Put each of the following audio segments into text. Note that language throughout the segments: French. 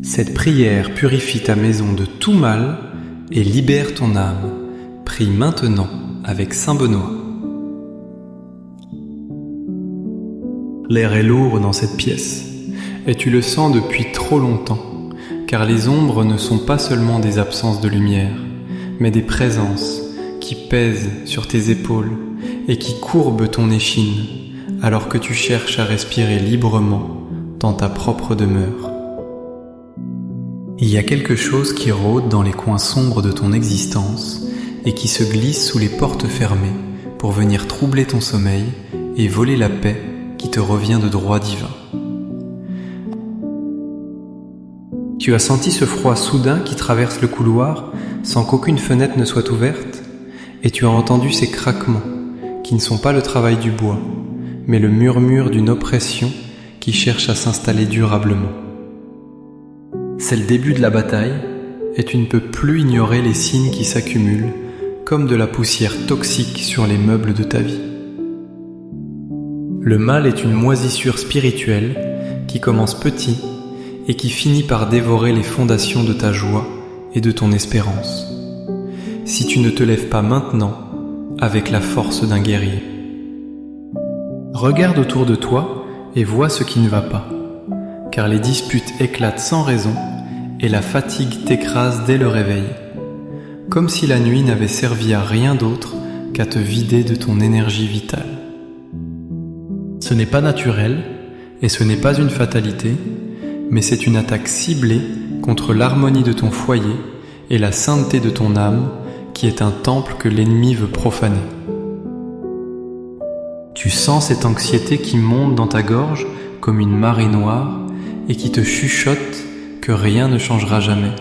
Cette prière purifie ta maison de tout mal et libère ton âme. Prie maintenant avec Saint Benoît. L'air est lourd dans cette pièce, et tu le sens depuis trop longtemps, car les ombres ne sont pas seulement des absences de lumière, mais des présences qui pèsent sur tes épaules et qui courbent ton échine, alors que tu cherches à respirer librement dans ta propre demeure. Il y a quelque chose qui rôde dans les coins sombres de ton existence et qui se glisse sous les portes fermées pour venir troubler ton sommeil et voler la paix qui te revient de droit divin. Tu as senti ce froid soudain qui traverse le couloir sans qu'aucune fenêtre ne soit ouverte, et tu as entendu ces craquements qui ne sont pas le travail du bois, mais le murmure d'une oppression qui cherche à s'installer durablement. C'est le début de la bataille, et tu ne peux plus ignorer les signes qui s'accumulent comme de la poussière toxique sur les meubles de ta vie. Le mal est une moisissure spirituelle qui commence petit et qui finit par dévorer les fondations de ta joie et de ton espérance, si tu ne te lèves pas maintenant avec la force d'un guerrier. Regarde autour de toi et vois ce qui ne va pas, car les disputes éclatent sans raison et la fatigue t'écrase dès le réveil, comme si la nuit n'avait servi à rien d'autre qu'à te vider de ton énergie vitale. Ce n'est pas naturel et ce n'est pas une fatalité, mais c'est une attaque ciblée contre l'harmonie de ton foyer et la sainteté de ton âme, qui est un temple que l'ennemi veut profaner. Tu sens cette anxiété qui monte dans ta gorge comme une marée noire et qui te chuchote que rien ne changera jamais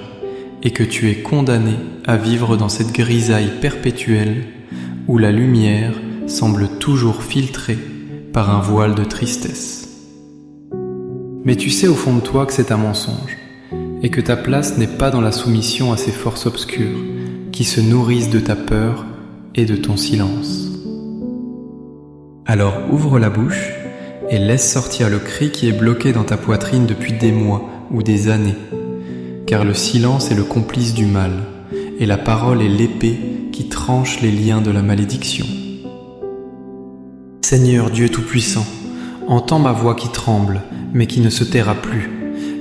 et que tu es condamné à vivre dans cette grisaille perpétuelle où la lumière semble toujours filtrée par un voile de tristesse. Mais tu sais au fond de toi que c'est un mensonge et que ta place n'est pas dans la soumission à ces forces obscures qui se nourrissent de ta peur et de ton silence. Alors ouvre la bouche et laisse sortir le cri qui est bloqué dans ta poitrine depuis des mois ou des années, car le silence est le complice du mal et la parole est l'épée qui tranche les liens de la malédiction. Seigneur Dieu Tout-Puissant, entends ma voix qui tremble, mais qui ne se taira plus,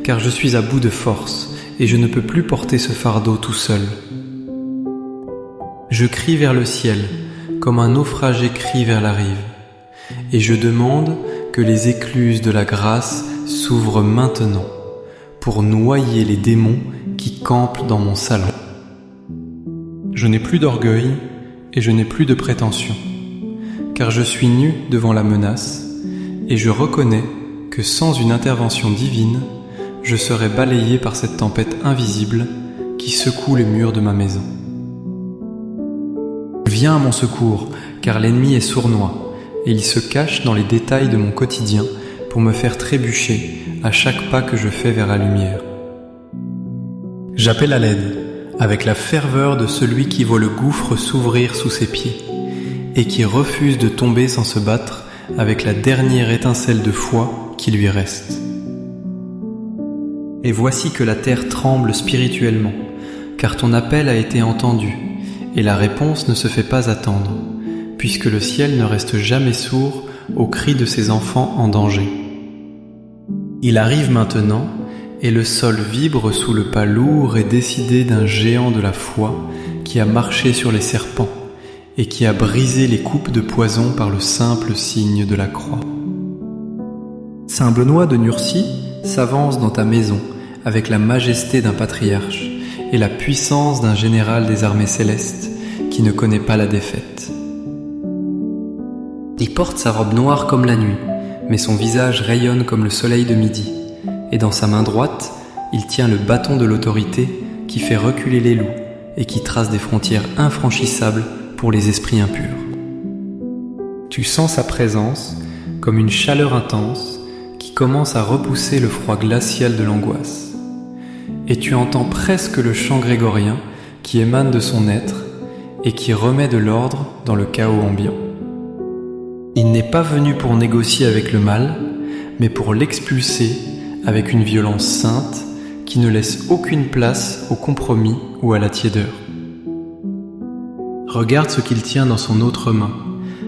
car je suis à bout de force et je ne peux plus porter ce fardeau tout seul. Je crie vers le ciel, comme un naufragé crie vers la rive, et je demande que les écluses de la grâce s'ouvrent maintenant pour noyer les démons qui campent dans mon salon. Je n'ai plus d'orgueil et je n'ai plus de prétention, car je suis nu devant la menace et je reconnais que sans une intervention divine, je serais balayé par cette tempête invisible qui secoue les murs de ma maison. Viens à mon secours, car l'ennemi est sournois et il se cache dans les détails de mon quotidien pour me faire trébucher à chaque pas que je fais vers la lumière. J'appelle à l'aide avec la ferveur de celui qui voit le gouffre s'ouvrir sous ses pieds et qui refuse de tomber sans se battre avec la dernière étincelle de foi qui lui reste. Et voici que la terre tremble spirituellement, car ton appel a été entendu, et la réponse ne se fait pas attendre, puisque le ciel ne reste jamais sourd aux cris de ses enfants en danger. Il arrive maintenant, et le sol vibre sous le pas lourd et décidé d'un géant de la foi qui a marché sur les serpents et qui a brisé les coupes de poison par le simple signe de la croix. Saint Benoît de Nursie s'avance dans ta maison avec la majesté d'un patriarche et la puissance d'un général des armées célestes qui ne connaît pas la défaite. Il porte sa robe noire comme la nuit, mais son visage rayonne comme le soleil de midi, et dans sa main droite, il tient le bâton de l'autorité qui fait reculer les loups et qui trace des frontières infranchissables pour les esprits impurs. Tu sens sa présence comme une chaleur intense qui commence à repousser le froid glacial de l'angoisse. Et tu entends presque le chant grégorien qui émane de son être et qui remet de l'ordre dans le chaos ambiant. Il n'est pas venu pour négocier avec le mal, mais pour l'expulser avec une violence sainte qui ne laisse aucune place au compromis ou à la tiédeur. Regarde ce qu'il tient dans son autre main,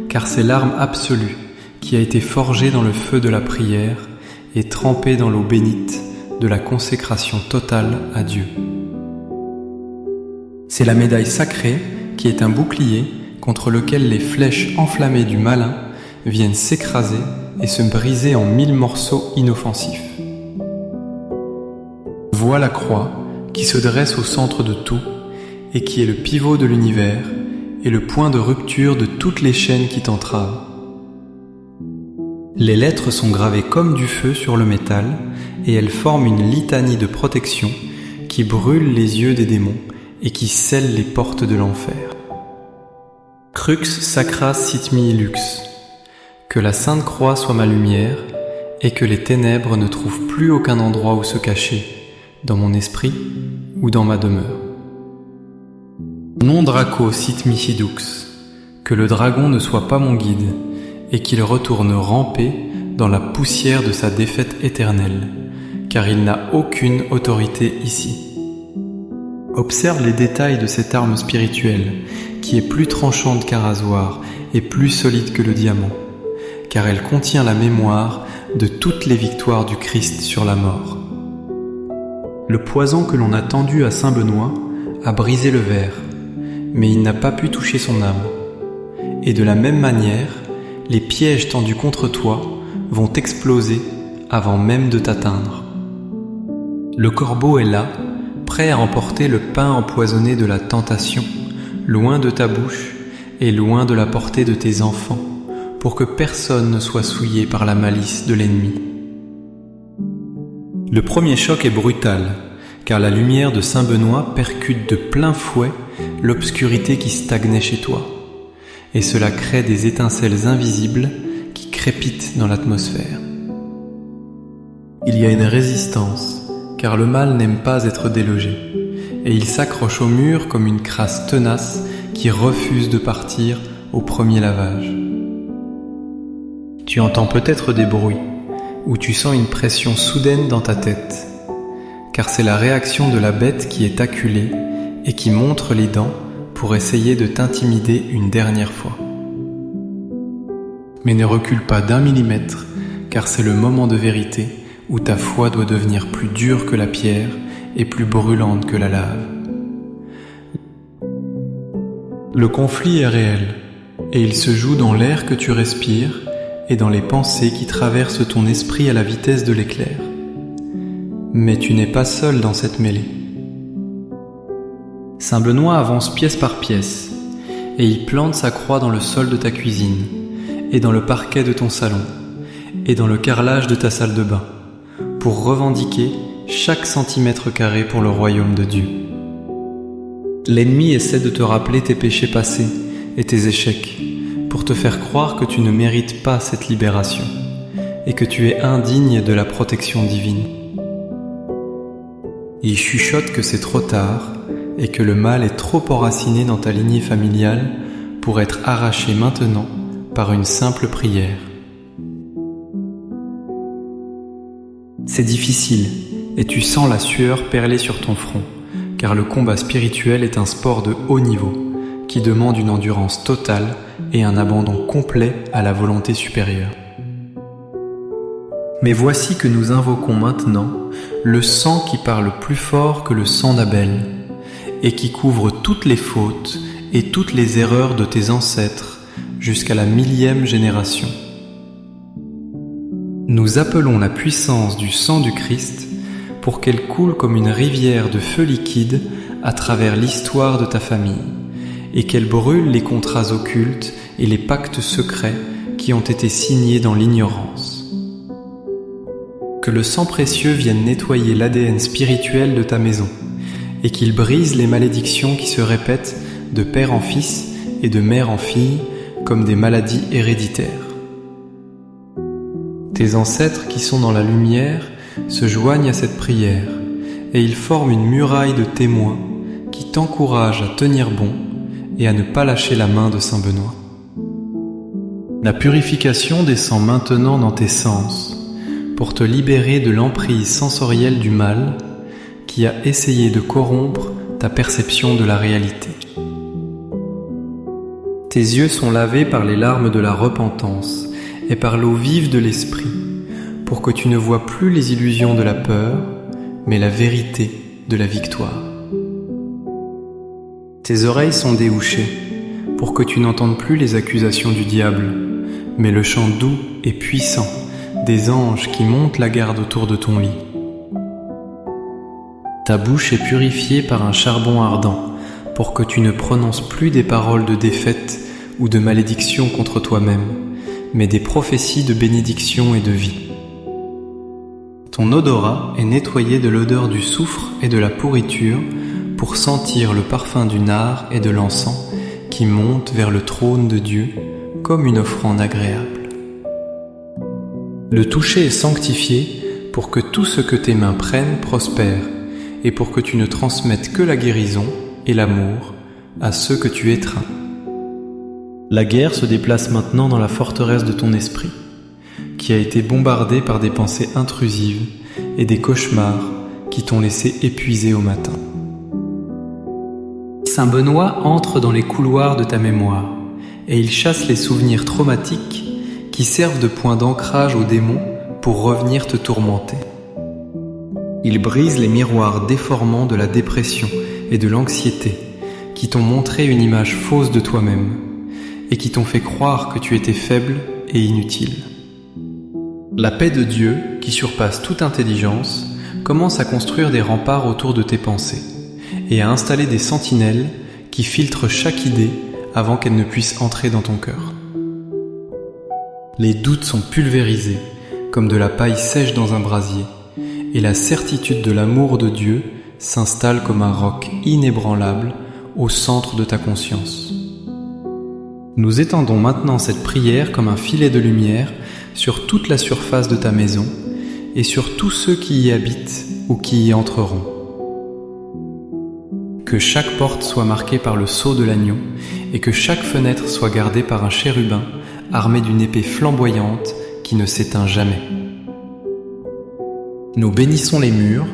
car c'est l'arme absolue qui a été forgée dans le feu de la prière et trempée dans l'eau bénite de la consécration totale à Dieu. C'est la médaille sacrée qui est un bouclier contre lequel les flèches enflammées du malin viennent s'écraser et se briser en 1000 morceaux inoffensifs. Vois la croix qui se dresse au centre de tout et qui est le pivot de l'univers et le point de rupture de toutes les chaînes qui t'entravent. Les lettres sont gravées comme du feu sur le métal et elles forment une litanie de protection qui brûle les yeux des démons et qui scelle les portes de l'enfer. Crux sacra sit mihi lux. Que la Sainte Croix soit ma lumière et que les ténèbres ne trouvent plus aucun endroit où se cacher, dans mon esprit ou dans ma demeure. Non Draco sit mihi dux. Que le dragon ne soit pas mon guide et qu'il retourne ramper dans la poussière de sa défaite éternelle, car il n'a aucune autorité ici. Observe les détails de cette arme spirituelle, qui est plus tranchante qu'un rasoir et plus solide que le diamant, car elle contient la mémoire de toutes les victoires du Christ sur la mort. Le poison que l'on a tendu à Saint Benoît a brisé le verre, mais il n'a pas pu toucher son âme. Et de la même manière, les pièges tendus contre toi vont exploser avant même de t'atteindre. Le corbeau est là, prêt à emporter le pain empoisonné de la tentation, loin de ta bouche et loin de la portée de tes enfants, pour que personne ne soit souillé par la malice de l'ennemi. Le premier choc est brutal, car la lumière de Saint Benoît percute de plein fouet l'obscurité qui stagnait chez toi, et cela crée des étincelles invisibles qui crépitent dans l'atmosphère. Il y a une résistance, car le mal n'aime pas être délogé, et il s'accroche au mur comme une crasse tenace qui refuse de partir au premier lavage. Tu entends peut-être des bruits, ou tu sens une pression soudaine dans ta tête, car c'est la réaction de la bête qui est acculée et qui montre les dents pour essayer de t'intimider une dernière fois. Mais ne recule pas d'1 millimètre, car c'est le moment de vérité où ta foi doit devenir plus dure que la pierre et plus brûlante que la lave. Le conflit est réel, et il se joue dans l'air que tu respires et dans les pensées qui traversent ton esprit à la vitesse de l'éclair. Mais tu n'es pas seul dans cette mêlée. Saint Benoît avance pièce par pièce, et il plante sa croix dans le sol de ta cuisine, et dans le parquet de ton salon, et dans le carrelage de ta salle de bain, pour revendiquer chaque centimètre carré pour le royaume de Dieu. L'ennemi essaie de te rappeler tes péchés passés et tes échecs, pour te faire croire que tu ne mérites pas cette libération, et que tu es indigne de la protection divine. Il chuchote que c'est trop tard, et que le mal est trop enraciné dans ta lignée familiale pour être arraché maintenant par une simple prière. C'est difficile, et tu sens la sueur perler sur ton front, car le combat spirituel est un sport de haut niveau, qui demande une endurance totale et un abandon complet à la volonté supérieure. Mais voici que nous invoquons maintenant le sang qui parle plus fort que le sang d'Abel, et qui couvre toutes les fautes et toutes les erreurs de tes ancêtres jusqu'à la 1000e génération. Nous appelons la puissance du sang du Christ pour qu'elle coule comme une rivière de feu liquide à travers l'histoire de ta famille, et qu'elle brûle les contrats occultes et les pactes secrets qui ont été signés dans l'ignorance. Que le sang précieux vienne nettoyer l'ADN spirituel de ta maison, et qu'il brise les malédictions qui se répètent de père en fils et de mère en fille comme des maladies héréditaires. Tes ancêtres qui sont dans la lumière se joignent à cette prière, et ils forment une muraille de témoins qui t'encouragent à tenir bon et à ne pas lâcher la main de Saint Benoît. La purification descend maintenant dans tes sens pour te libérer de l'emprise sensorielle du mal qui a essayé de corrompre ta perception de la réalité. Tes yeux sont lavés par les larmes de la repentance et par l'eau vive de l'esprit, pour que tu ne vois plus les illusions de la peur, mais la vérité de la victoire. Tes oreilles sont déhouchées, pour que tu n'entendes plus les accusations du diable, mais le chant doux et puissant des anges qui montent la garde autour de ton lit. Ta bouche est purifiée par un charbon ardent, pour que tu ne prononces plus des paroles de défaite ou de malédiction contre toi-même, mais des prophéties de bénédiction et de vie. Ton odorat est nettoyé de l'odeur du soufre et de la pourriture pour sentir le parfum du nard et de l'encens qui monte vers le trône de Dieu comme une offrande agréable. Le toucher est sanctifié pour que tout ce que tes mains prennent prospère et pour que tu ne transmettes que la guérison et l'amour à ceux que tu étreins. La guerre se déplace maintenant dans la forteresse de ton esprit, qui a été bombardée par des pensées intrusives et des cauchemars qui t'ont laissé épuisé au matin. Saint Benoît entre dans les couloirs de ta mémoire et il chasse les souvenirs traumatiques qui servent de point d'ancrage aux démons pour revenir te tourmenter. Il brise les miroirs déformants de la dépression et de l'anxiété qui t'ont montré une image fausse de toi-même et qui t'ont fait croire que tu étais faible et inutile. La paix de Dieu, qui surpasse toute intelligence, commence à construire des remparts autour de tes pensées et à installer des sentinelles qui filtrent chaque idée avant qu'elle ne puisse entrer dans ton cœur. Les doutes sont pulvérisés comme de la paille sèche dans un brasier et la certitude de l'amour de Dieu s'installe comme un roc inébranlable au centre de ta conscience. Nous étendons maintenant cette prière comme un filet de lumière sur toute la surface de ta maison et sur tous ceux qui y habitent ou qui y entreront. Que chaque porte soit marquée par le sceau de l'agneau et que chaque fenêtre soit gardée par un chérubin armé d'une épée flamboyante qui ne s'éteint jamais. Nous bénissons les murs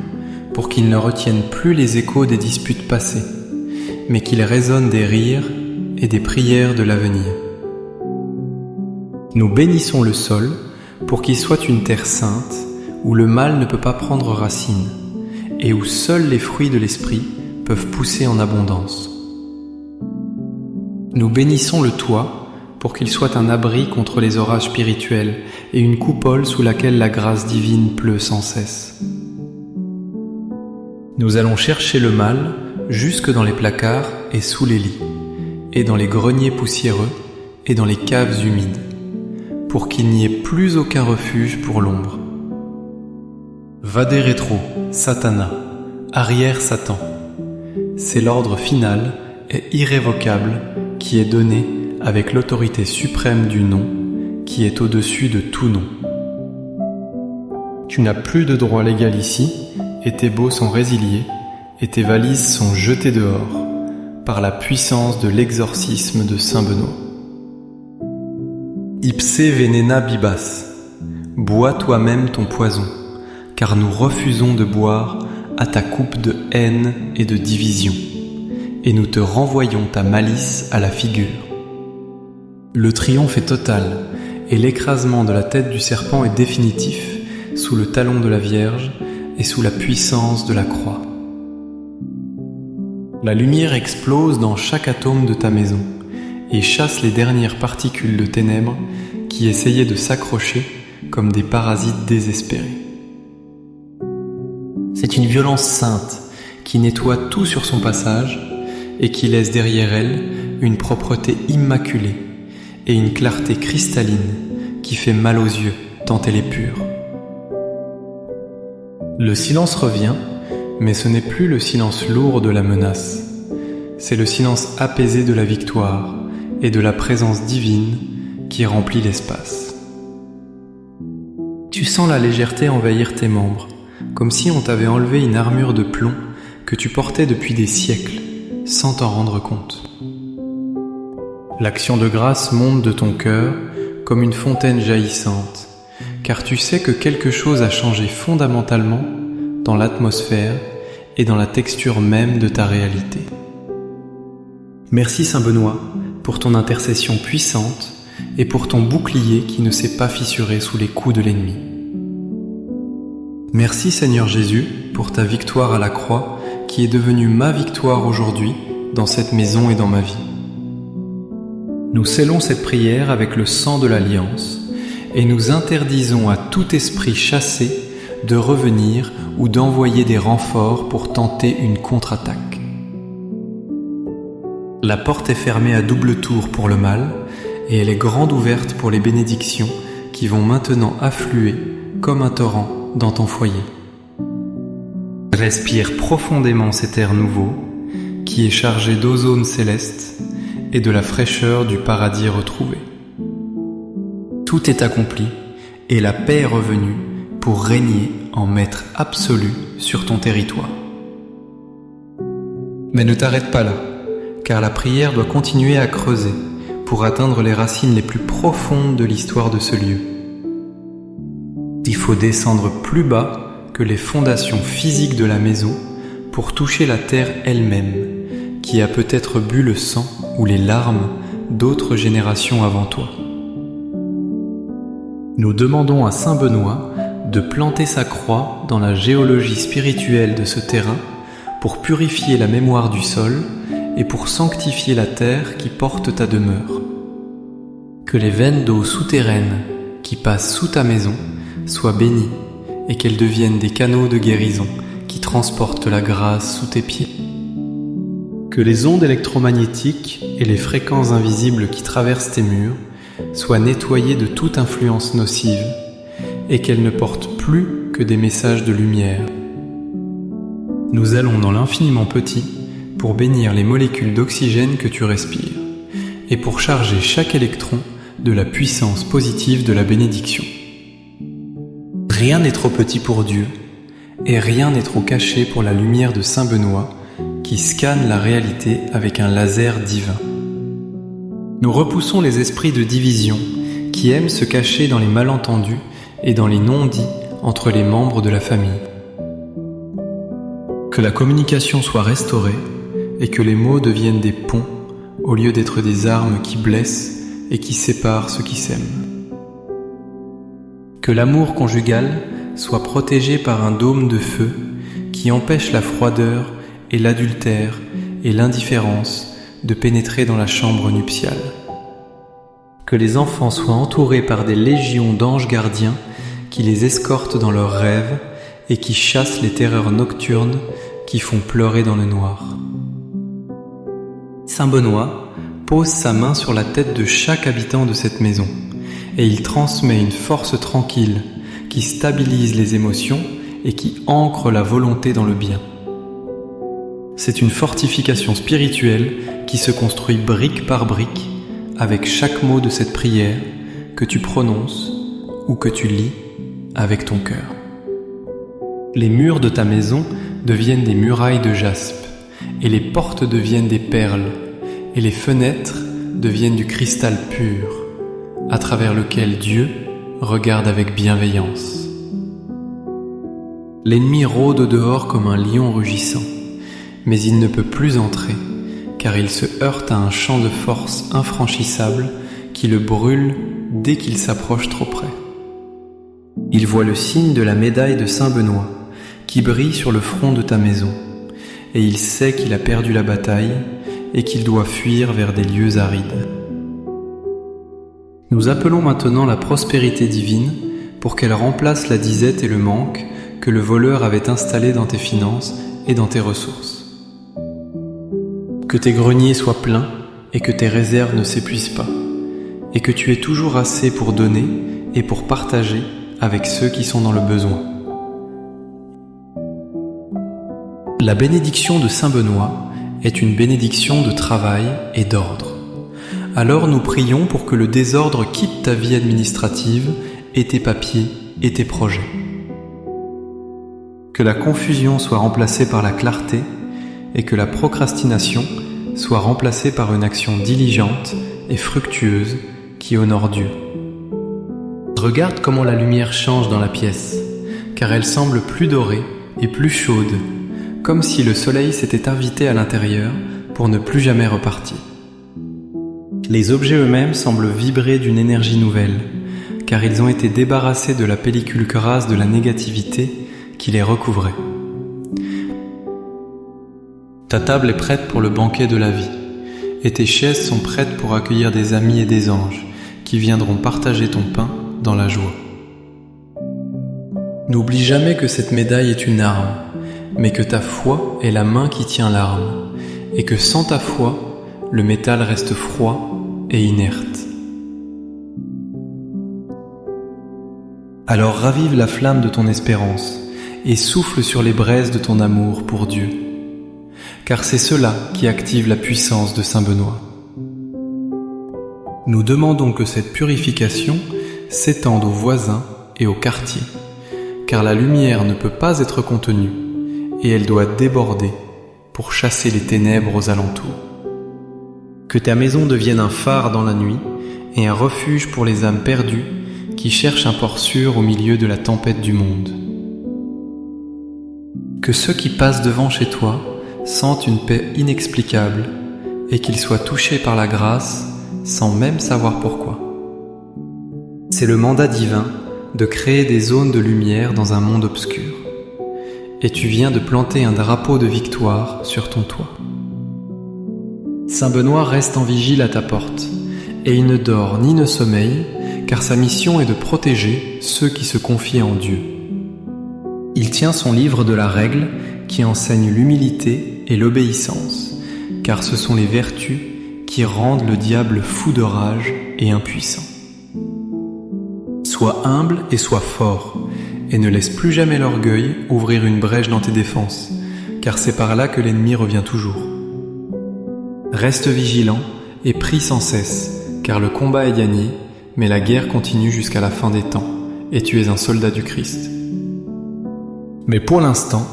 pour qu'ils ne retiennent plus les échos des disputes passées, mais qu'ils résonnent des rires et des prières de l'avenir. Nous bénissons le sol pour qu'il soit une terre sainte où le mal ne peut pas prendre racine et où seuls les fruits de l'esprit peuvent pousser en abondance. Nous bénissons le toit pour qu'il soit un abri contre les orages spirituels et une coupole sous laquelle la grâce divine pleut sans cesse. Nous allons chercher le mal jusque dans les placards et sous les lits, et dans les greniers poussiéreux et dans les caves humides, pour qu'il n'y ait plus aucun refuge pour l'ombre. Vade retro, Satana, arrière Satan. C'est l'ordre final et irrévocable qui est donné avec l'autorité suprême du nom qui est au-dessus de tout nom. Tu n'as plus de droit légal ici, et tes baux sont résiliés, et tes valises sont jetées dehors, par la puissance de l'exorcisme de Saint Benoît. Ipse venena bibas, bois toi-même ton poison, car nous refusons de boire à ta coupe de haine et de division, et nous te renvoyons ta malice à la figure. Le triomphe est total, et l'écrasement de la tête du serpent est définitif, sous le talon de la Vierge et sous la puissance de la croix. La lumière explose dans chaque atome de ta maison et chasse les dernières particules de ténèbres qui essayaient de s'accrocher comme des parasites désespérés. C'est une violence sainte qui nettoie tout sur son passage et qui laisse derrière elle une propreté immaculée et une clarté cristalline qui fait mal aux yeux tant elle est pure. Le silence revient, mais ce n'est plus le silence lourd de la menace. C'est le silence apaisé de la victoire et de la présence divine qui remplit l'espace. Tu sens la légèreté envahir tes membres, comme si on t'avait enlevé une armure de plomb que tu portais depuis des siècles, sans t'en rendre compte. L'action de grâce monte de ton cœur comme une fontaine jaillissante, car tu sais que quelque chose a changé fondamentalement dans l'atmosphère et dans la texture même de ta réalité. Merci Saint Benoît pour ton intercession puissante et pour ton bouclier qui ne s'est pas fissuré sous les coups de l'ennemi. Merci Seigneur Jésus pour ta victoire à la croix qui est devenue ma victoire aujourd'hui dans cette maison et dans ma vie. Nous scellons cette prière avec le sang de l'Alliance et nous interdisons à tout esprit chassé de revenir ou d'envoyer des renforts pour tenter une contre-attaque. La porte est fermée à double tour pour le mal et elle est grande ouverte pour les bénédictions qui vont maintenant affluer comme un torrent dans ton foyer. Respire profondément cet air nouveau qui est chargé d'ozone céleste et de la fraîcheur du paradis retrouvé. Tout est accompli et la paix est revenue pour régner en maître absolu sur ton territoire. Mais ne t'arrête pas là, car la prière doit continuer à creuser pour atteindre les racines les plus profondes de l'histoire de ce lieu. Il faut descendre plus bas que les fondations physiques de la maison pour toucher la terre elle-même, qui a peut-être bu le sang ou les larmes d'autres générations avant toi. Nous demandons à Saint Benoît de planter sa croix dans la géologie spirituelle de ce terrain pour purifier la mémoire du sol et pour sanctifier la terre qui porte ta demeure. Que les veines d'eau souterraines qui passent sous ta maison soient bénies et qu'elles deviennent des canaux de guérison qui transportent la grâce sous tes pieds. Que les ondes électromagnétiques et les fréquences invisibles qui traversent tes murs soient nettoyées de toute influence nocive et qu'elles ne portent plus que des messages de lumière. Nous allons dans l'infiniment petit pour bénir les molécules d'oxygène que tu respires et pour charger chaque électron de la puissance positive de la bénédiction. Rien n'est trop petit pour Dieu et rien n'est trop caché pour la lumière de Saint Benoît qui scanne la réalité avec un laser divin. Nous repoussons les esprits de division qui aiment se cacher dans les malentendus et dans les non-dits entre les membres de la famille. Que la communication soit restaurée et que les mots deviennent des ponts au lieu d'être des armes qui blessent et qui séparent ceux qui s'aiment. Que l'amour conjugal soit protégé par un dôme de feu qui empêche la froideur et l'adultère et l'indifférence de pénétrer dans la chambre nuptiale. Que les enfants soient entourés par des légions d'anges gardiens qui les escortent dans leurs rêves et qui chassent les terreurs nocturnes qui font pleurer dans le noir. Saint Benoît pose sa main sur la tête de chaque habitant de cette maison et il transmet une force tranquille qui stabilise les émotions et qui ancre la volonté dans le bien. C'est une fortification spirituelle qui se construit brique par brique avec chaque mot de cette prière que tu prononces ou que tu lis avec ton cœur. Les murs de ta maison deviennent des murailles de jaspe et les portes deviennent des perles et les fenêtres deviennent du cristal pur à travers lequel Dieu regarde avec bienveillance. L'ennemi rôde au dehors comme un lion rugissant, mais il ne peut plus entrer, car il se heurte à un champ de force infranchissable qui le brûle dès qu'il s'approche trop près. Il voit le signe de la médaille de Saint Benoît qui brille sur le front de ta maison, et il sait qu'il a perdu la bataille et qu'il doit fuir vers des lieux arides. Nous appelons maintenant la prospérité divine pour qu'elle remplace la disette et le manque que le voleur avait installé dans tes finances et dans tes ressources. Que tes greniers soient pleins et que tes réserves ne s'épuisent pas, et que tu aies toujours assez pour donner et pour partager avec ceux qui sont dans le besoin. La bénédiction de Saint Benoît est une bénédiction de travail et d'ordre. Alors nous prions pour que le désordre quitte ta vie administrative et tes papiers et tes projets. Que la confusion soit remplacée par la clarté et que la procrastination soit remplacée par une action diligente et fructueuse qui honore Dieu. Regarde comment la lumière change dans la pièce, car elle semble plus dorée et plus chaude, comme si le soleil s'était invité à l'intérieur pour ne plus jamais repartir. Les objets eux-mêmes semblent vibrer d'une énergie nouvelle, car ils ont été débarrassés de la pellicule grasse de la négativité qui les recouvrait. Ta table est prête pour le banquet de la vie, et tes chaises sont prêtes pour accueillir des amis et des anges qui viendront partager ton pain dans la joie. N'oublie jamais que cette médaille est une arme, mais que ta foi est la main qui tient l'arme, et que sans ta foi, le métal reste froid et inerte. Alors ravive la flamme de ton espérance et souffle sur les braises de ton amour pour Dieu, car c'est cela qui active la puissance de Saint Benoît. Nous demandons que cette purification s'étende aux voisins et au quartier, car la lumière ne peut pas être contenue et elle doit déborder pour chasser les ténèbres aux alentours. Que ta maison devienne un phare dans la nuit et un refuge pour les âmes perdues qui cherchent un port sûr au milieu de la tempête du monde. Que ceux qui passent devant chez toi sentent une paix inexplicable et qu'ils soient touchés par la grâce sans même savoir pourquoi. C'est le mandat divin de créer des zones de lumière dans un monde obscur. Et tu viens de planter un drapeau de victoire sur ton toit. Saint Benoît reste en vigile à ta porte, et il ne dort ni ne sommeille, car sa mission est de protéger ceux qui se confient en Dieu. Il tient son livre de la règle qui enseigne l'humilité et l'obéissance, car ce sont les vertus qui rendent le diable fou de rage et impuissant. Sois humble et sois fort, et ne laisse plus jamais l'orgueil ouvrir une brèche dans tes défenses, car c'est par là que l'ennemi revient toujours. Reste vigilant et prie sans cesse, car le combat est gagné, mais la guerre continue jusqu'à la fin des temps, et tu es un soldat du Christ. Mais pour l'instant,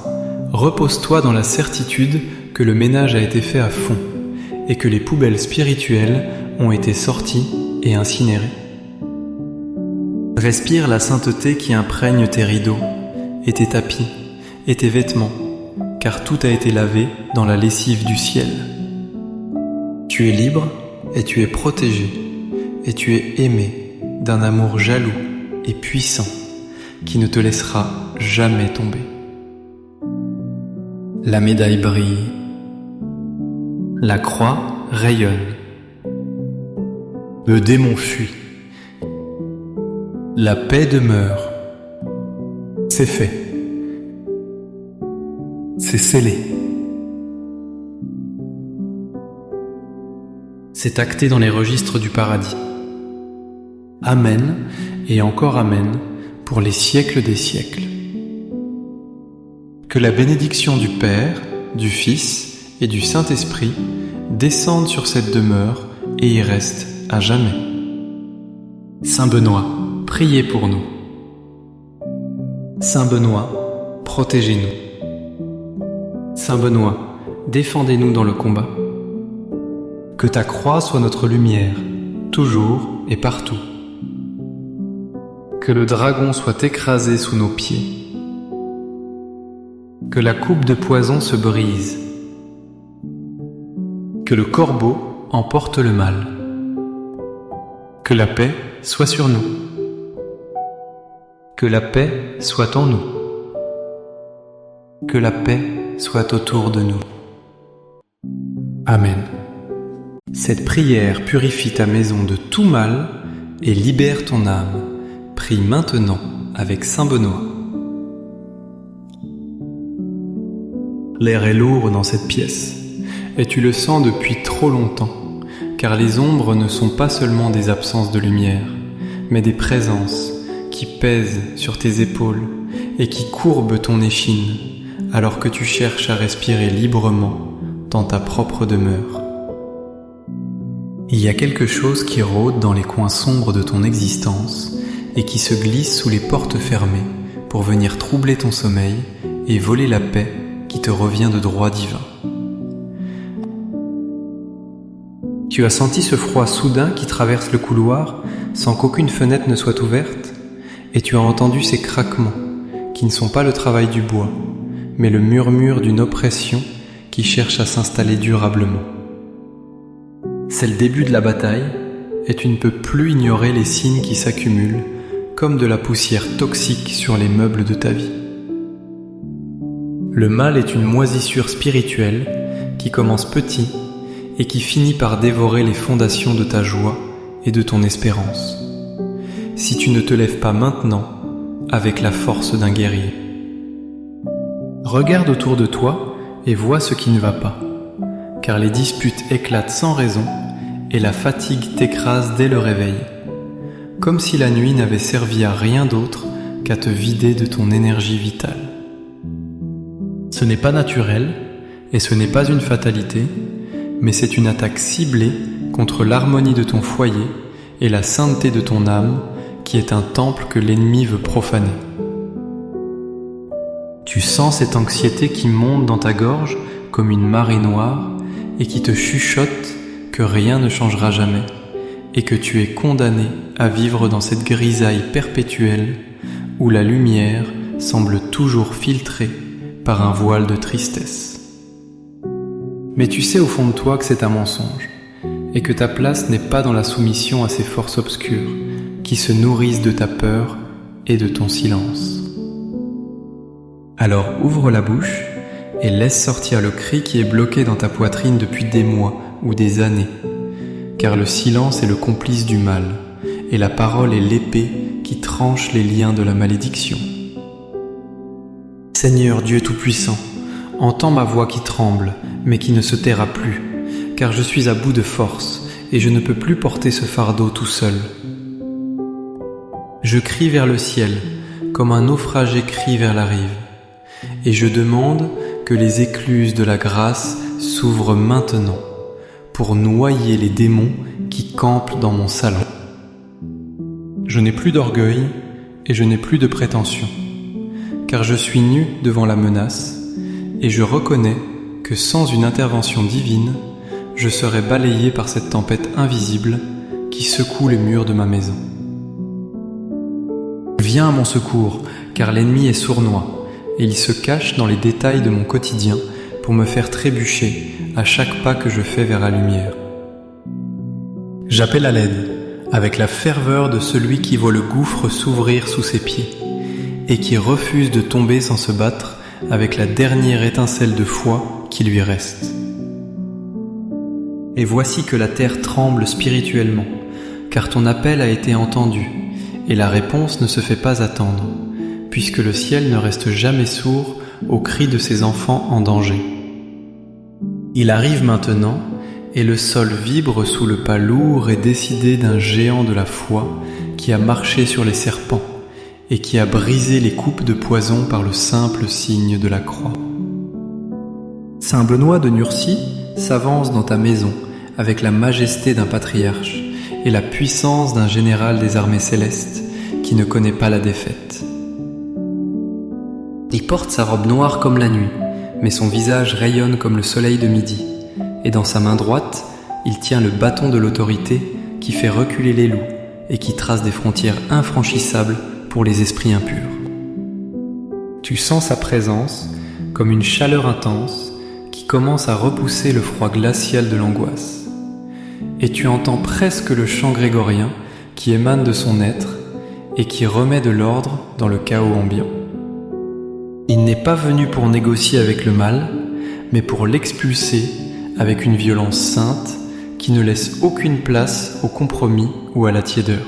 repose-toi dans la certitude que le ménage a été fait à fond, et que les poubelles spirituelles ont été sorties et incinérées. Respire la sainteté qui imprègne tes rideaux, et tes tapis, et tes vêtements, car tout a été lavé dans la lessive du ciel. Tu es libre et tu es protégé, et tu es aimé d'un amour jaloux et puissant qui ne te laissera jamais tomber. La médaille brille, la croix rayonne, le démon fuit. La paix demeure. C'est fait. C'est scellé. C'est acté dans les registres du paradis. Amen et encore amen pour les siècles des siècles. Que la bénédiction du Père, du Fils et du Saint-Esprit descende sur cette demeure et y reste à jamais. Saint Benoît, priez pour nous. Saint Benoît, protégez-nous. Saint Benoît, défendez-nous dans le combat. Que ta croix soit notre lumière, toujours et partout. Que le dragon soit écrasé sous nos pieds. Que la coupe de poison se brise. Que le corbeau emporte le mal. Que la paix soit sur nous. Que la paix soit en nous. Que la paix soit autour de nous. Amen. Cette prière purifie ta maison de tout mal et libère ton âme. Prie maintenant avec Saint Benoît. L'air est lourd dans cette pièce, et tu le sens depuis trop longtemps, car les ombres ne sont pas seulement des absences de lumière, mais des présences qui pèsent sur tes épaules et qui courbent ton échine, alors que tu cherches à respirer librement dans ta propre demeure. Il y a quelque chose qui rôde dans les coins sombres de ton existence et qui se glisse sous les portes fermées pour venir troubler ton sommeil et voler la paix qui te revient de droit divin. Tu as senti ce froid soudain qui traverse le couloir sans qu'aucune fenêtre ne soit ouverte, et tu as entendu ces craquements qui ne sont pas le travail du bois, mais le murmure d'une oppression qui cherche à s'installer durablement. C'est le début de la bataille, et tu ne peux plus ignorer les signes qui s'accumulent comme de la poussière toxique sur les meubles de ta vie. Le mal est une moisissure spirituelle qui commence petit et qui finit par dévorer les fondations de ta joie et de ton espérance, si tu ne te lèves pas maintenant avec la force d'un guerrier. Regarde autour de toi et vois ce qui ne va pas, car les disputes éclatent sans raison et la fatigue t'écrase dès le réveil, comme si la nuit n'avait servi à rien d'autre qu'à te vider de ton énergie vitale. Ce n'est pas naturel et ce n'est pas une fatalité, mais c'est une attaque ciblée contre l'harmonie de ton foyer et la sainteté de ton âme, qui est un temple que l'ennemi veut profaner. Tu sens cette anxiété qui monte dans ta gorge comme une marée noire et qui te chuchote que rien ne changera jamais et que tu es condamné à vivre dans cette grisaille perpétuelle où la lumière semble toujours filtrée par un voile de tristesse. Mais tu sais au fond de toi que c'est un mensonge et que ta place n'est pas dans la soumission à ces forces obscures qui se nourrissent de ta peur et de ton silence. Alors ouvre la bouche et laisse sortir le cri qui est bloqué dans ta poitrine depuis des mois ou des années, car le silence est le complice du mal et la parole est l'épée qui tranche les liens de la malédiction. Seigneur Dieu Tout-Puissant, entends ma voix qui tremble, mais qui ne se taira plus, car je suis à bout de force et je ne peux plus porter ce fardeau tout seul. Je crie vers le ciel, comme un naufragé crie vers la rive, et je demande que les écluses de la grâce s'ouvrent maintenant pour noyer les démons qui campent dans mon salon. Je n'ai plus d'orgueil et je n'ai plus de prétention, car je suis nu devant la menace et je reconnais que sans une intervention divine, je serais balayé par cette tempête invisible qui secoue les murs de ma maison. Viens à mon secours, car l'ennemi est sournois et il se cache dans les détails de mon quotidien pour me faire trébucher à chaque pas que je fais vers la lumière. J'appelle à l'aide avec la ferveur de celui qui voit le gouffre s'ouvrir sous ses pieds et qui refuse de tomber sans se battre avec la dernière étincelle de foi qui lui reste. Et voici que la terre tremble spirituellement, car ton appel a été entendu, et la réponse ne se fait pas attendre, puisque le ciel ne reste jamais sourd aux cris de ses enfants en danger. Il arrive maintenant, et le sol vibre sous le pas lourd et décidé d'un géant de la foi qui a marché sur les serpents et qui a brisé les coupes de poison par le simple signe de la croix. Saint Benoît de Nursie s'avance dans ta maison avec la majesté d'un patriarche et la puissance d'un général des armées célestes qui ne connaît pas la défaite. Il porte sa robe noire comme la nuit, mais son visage rayonne comme le soleil de midi, et dans sa main droite, il tient le bâton de l'autorité qui fait reculer les loups et qui trace des frontières infranchissables pour les esprits impurs. Tu sens sa présence comme une chaleur intense qui commence à repousser le froid glacial de l'angoisse. Et tu entends presque le chant grégorien qui émane de son être et qui remet de l'ordre dans le chaos ambiant. Il n'est pas venu pour négocier avec le mal, mais pour l'expulser avec une violence sainte qui ne laisse aucune place au compromis ou à la tiédeur.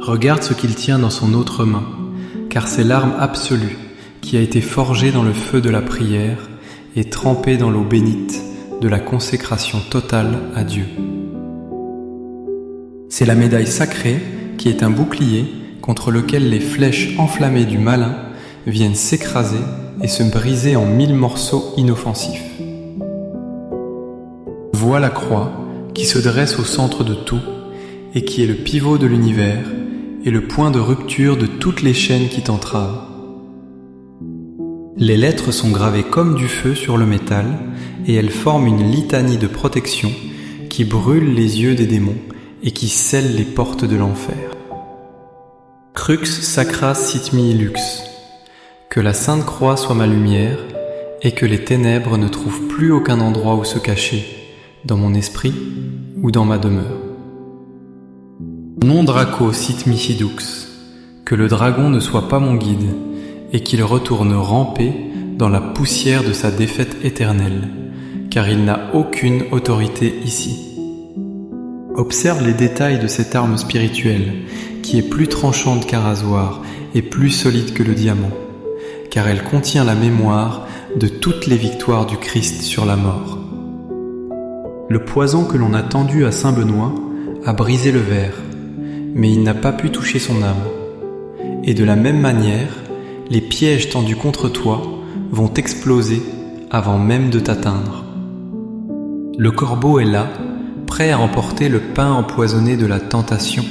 Regarde ce qu'il tient dans son autre main, car c'est l'arme absolue qui a été forgée dans le feu de la prière et trempée dans l'eau bénite de la consécration totale à Dieu. C'est la médaille sacrée qui est un bouclier contre lequel les flèches enflammées du malin viennent s'écraser et se briser en 1000 morceaux inoffensifs. Vois la croix qui se dresse au centre de tout et qui est le pivot de l'univers et le point de rupture de toutes les chaînes qui t'entravent. Les lettres sont gravées comme du feu sur le métal et elles forment une litanie de protection qui brûle les yeux des démons et qui scelle les portes de l'enfer. Crux sacra sit mihi lux. Que la Sainte Croix soit ma lumière, et que les ténèbres ne trouvent plus aucun endroit où se cacher, dans mon esprit ou dans ma demeure. Non Draco sit mihi dux, que le dragon ne soit pas mon guide, et qu'il retourne ramper dans la poussière de sa défaite éternelle, car il n'a aucune autorité ici. Observe les détails de cette arme spirituelle, qui est plus tranchante qu'un rasoir et plus solide que le diamant, car elle contient la mémoire de toutes les victoires du Christ sur la mort. Le poison que l'on a tendu à saint Benoît a brisé le verre, mais il n'a pas pu toucher son âme. Et de la même manière, les pièges tendus contre toi vont exploser avant même de t'atteindre. Le corbeau est là, prêt à emporter le pain empoisonné de la tentation,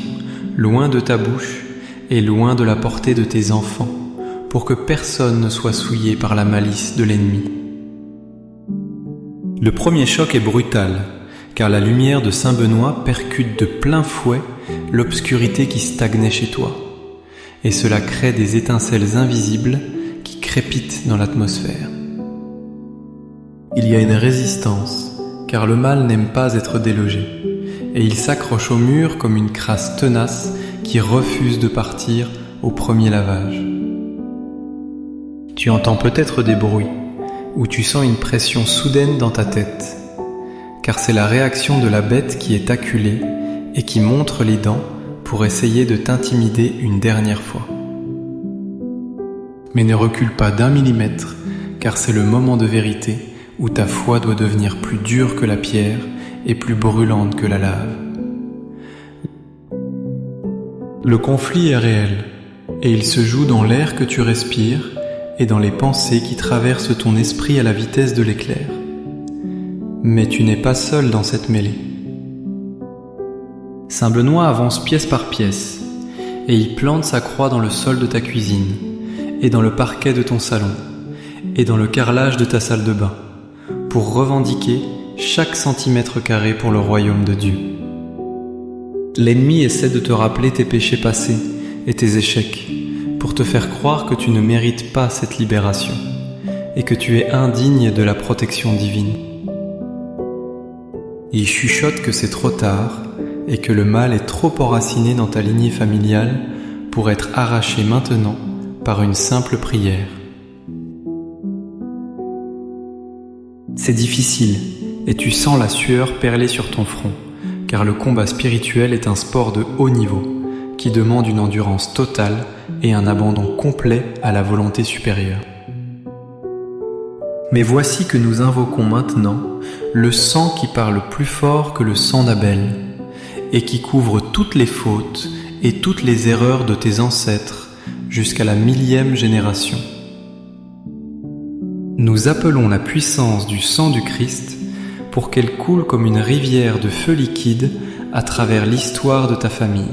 loin de ta bouche et loin de la portée de tes enfants, pour que personne ne soit souillé par la malice de l'ennemi. Le premier choc est brutal, car la lumière de saint Benoît percute de plein fouet l'obscurité qui stagnait chez toi, et cela crée des étincelles invisibles qui crépitent dans l'atmosphère. Il y a une résistance, car le mal n'aime pas être délogé, et il s'accroche au mur comme une crasse tenace qui refuse de partir au premier lavage. Tu entends peut-être des bruits, ou tu sens une pression soudaine dans ta tête, car c'est la réaction de la bête qui est acculée et qui montre les dents pour essayer de t'intimider une dernière fois. Mais ne recule pas d'1 millimètre, car c'est le moment de vérité où ta foi doit devenir plus dure que la pierre et plus brûlante que la lave. Le conflit est réel, et il se joue dans l'air que tu respires et dans les pensées qui traversent ton esprit à la vitesse de l'éclair. Mais tu n'es pas seul dans cette mêlée. Saint Benoît avance pièce par pièce, et il plante sa croix dans le sol de ta cuisine, et dans le parquet de ton salon, et dans le carrelage de ta salle de bain, pour revendiquer chaque centimètre carré pour le royaume de Dieu. L'ennemi essaie de te rappeler tes péchés passés et tes échecs, pour te faire croire que tu ne mérites pas cette libération, et que tu es indigne de la protection divine. Il chuchote que c'est trop tard, et que le mal est trop enraciné dans ta lignée familiale pour être arraché maintenant par une simple prière. C'est difficile, et tu sens la sueur perler sur ton front, car le combat spirituel est un sport de haut niveau, qui demande une endurance totale et un abandon complet à la volonté supérieure. Mais voici que nous invoquons maintenant le sang qui parle plus fort que le sang d'Abel, et qui couvre toutes les fautes et toutes les erreurs de tes ancêtres jusqu'à la 1000e génération. Nous appelons la puissance du sang du Christ pour qu'elle coule comme une rivière de feu liquide à travers l'histoire de ta famille,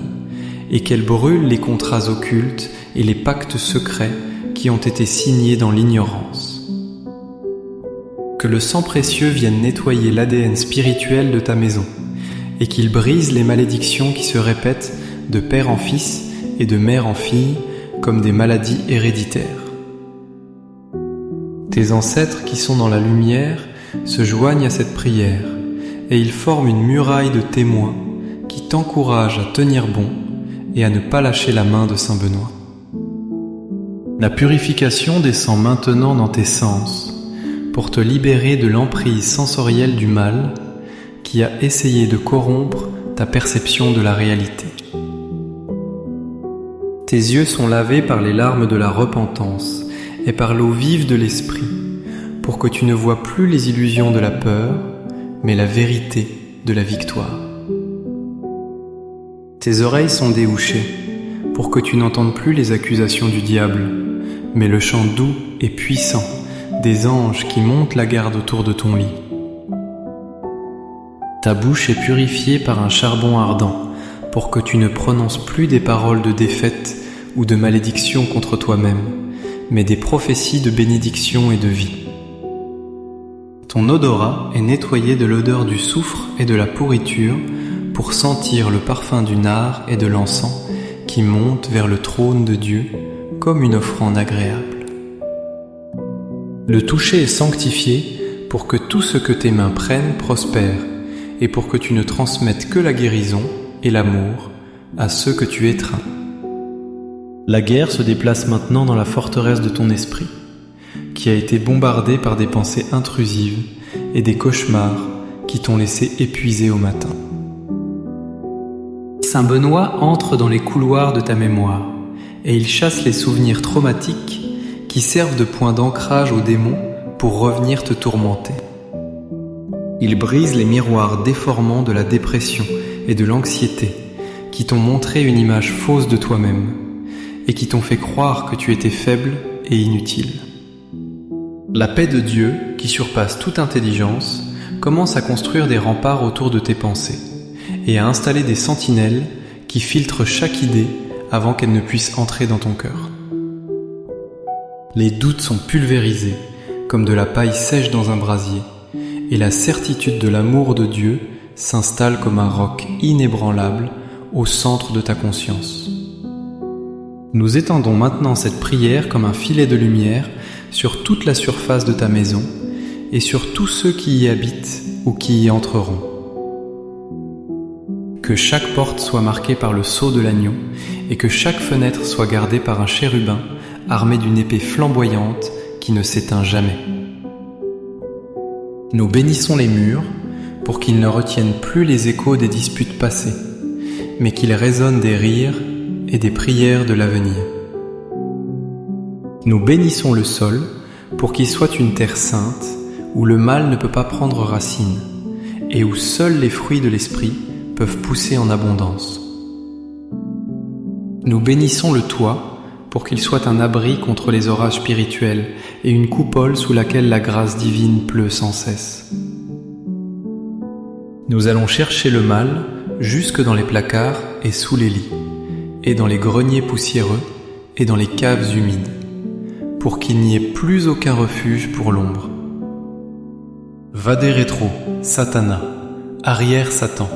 et qu'elle brûle les contrats occultes et les pactes secrets qui ont été signés dans l'ignorance. Que le sang précieux vienne nettoyer l'ADN spirituel de ta maison, et qu'il brise les malédictions qui se répètent de père en fils et de mère en fille comme des maladies héréditaires. Tes ancêtres qui sont dans la lumière se joignent à cette prière, et ils forment une muraille de témoins qui t'encouragent à tenir bon et à ne pas lâcher la main de saint Benoît. La purification descend maintenant dans tes sens pour te libérer de l'emprise sensorielle du mal qui a essayé de corrompre ta perception de la réalité. Tes yeux sont lavés par les larmes de la repentance et par l'eau vive de l'esprit, pour que tu ne vois plus les illusions de la peur, mais la vérité de la victoire. Tes oreilles sont déhouchées, pour que tu n'entendes plus les accusations du diable, mais le chant doux et puissant des anges qui montent la garde autour de ton lit. Ta bouche est purifiée par un charbon ardent, pour que tu ne prononces plus des paroles de défaite ou de malédiction contre toi-même, mais des prophéties de bénédiction et de vie. Ton odorat est nettoyé de l'odeur du soufre et de la pourriture pour sentir le parfum du nard et de l'encens qui monte vers le trône de Dieu comme une offrande agréable. Le toucher est sanctifié pour que tout ce que tes mains prennent prospère, et pour que tu ne transmettes que la guérison et l'amour à ceux que tu étreins. La guerre se déplace maintenant dans la forteresse de ton esprit, qui a été bombardée par des pensées intrusives et des cauchemars qui t'ont laissé épuisé au matin. Saint Benoît entre dans les couloirs de ta mémoire et il chasse les souvenirs traumatiques qui servent de point d'ancrage aux démons pour revenir te tourmenter. Il brise les miroirs déformants de la dépression et de l'anxiété qui t'ont montré une image fausse de toi-même et qui t'ont fait croire que tu étais faible et inutile. La paix de Dieu, qui surpasse toute intelligence, commence à construire des remparts autour de tes pensées et à installer des sentinelles qui filtrent chaque idée avant qu'elle ne puisse entrer dans ton cœur. Les doutes sont pulvérisés comme de la paille sèche dans un brasier et la certitude de l'amour de Dieu s'installe comme un roc inébranlable au centre de ta conscience. Nous étendons maintenant cette prière comme un filet de lumière sur toute la surface de ta maison et sur tous ceux qui y habitent ou qui y entreront. Que chaque porte soit marquée par le sceau de l'agneau et que chaque fenêtre soit gardée par un chérubin armé d'une épée flamboyante qui ne s'éteint jamais. Nous bénissons les murs pour qu'ils ne retiennent plus les échos des disputes passées, mais qu'ils résonnent des rires et des prières de l'avenir. Nous bénissons le sol pour qu'il soit une terre sainte où le mal ne peut pas prendre racine et où seuls les fruits de l'esprit peuvent pousser en abondance. Nous bénissons le toit pour qu'il soit un abri contre les orages spirituels et une coupole sous laquelle la grâce divine pleut sans cesse. Nous allons chercher le mal jusque dans les placards et sous les lits, et dans les greniers poussiéreux et dans les caves humides, pour qu'il n'y ait plus aucun refuge pour l'ombre. Vade retro, Satana, arrière Satan.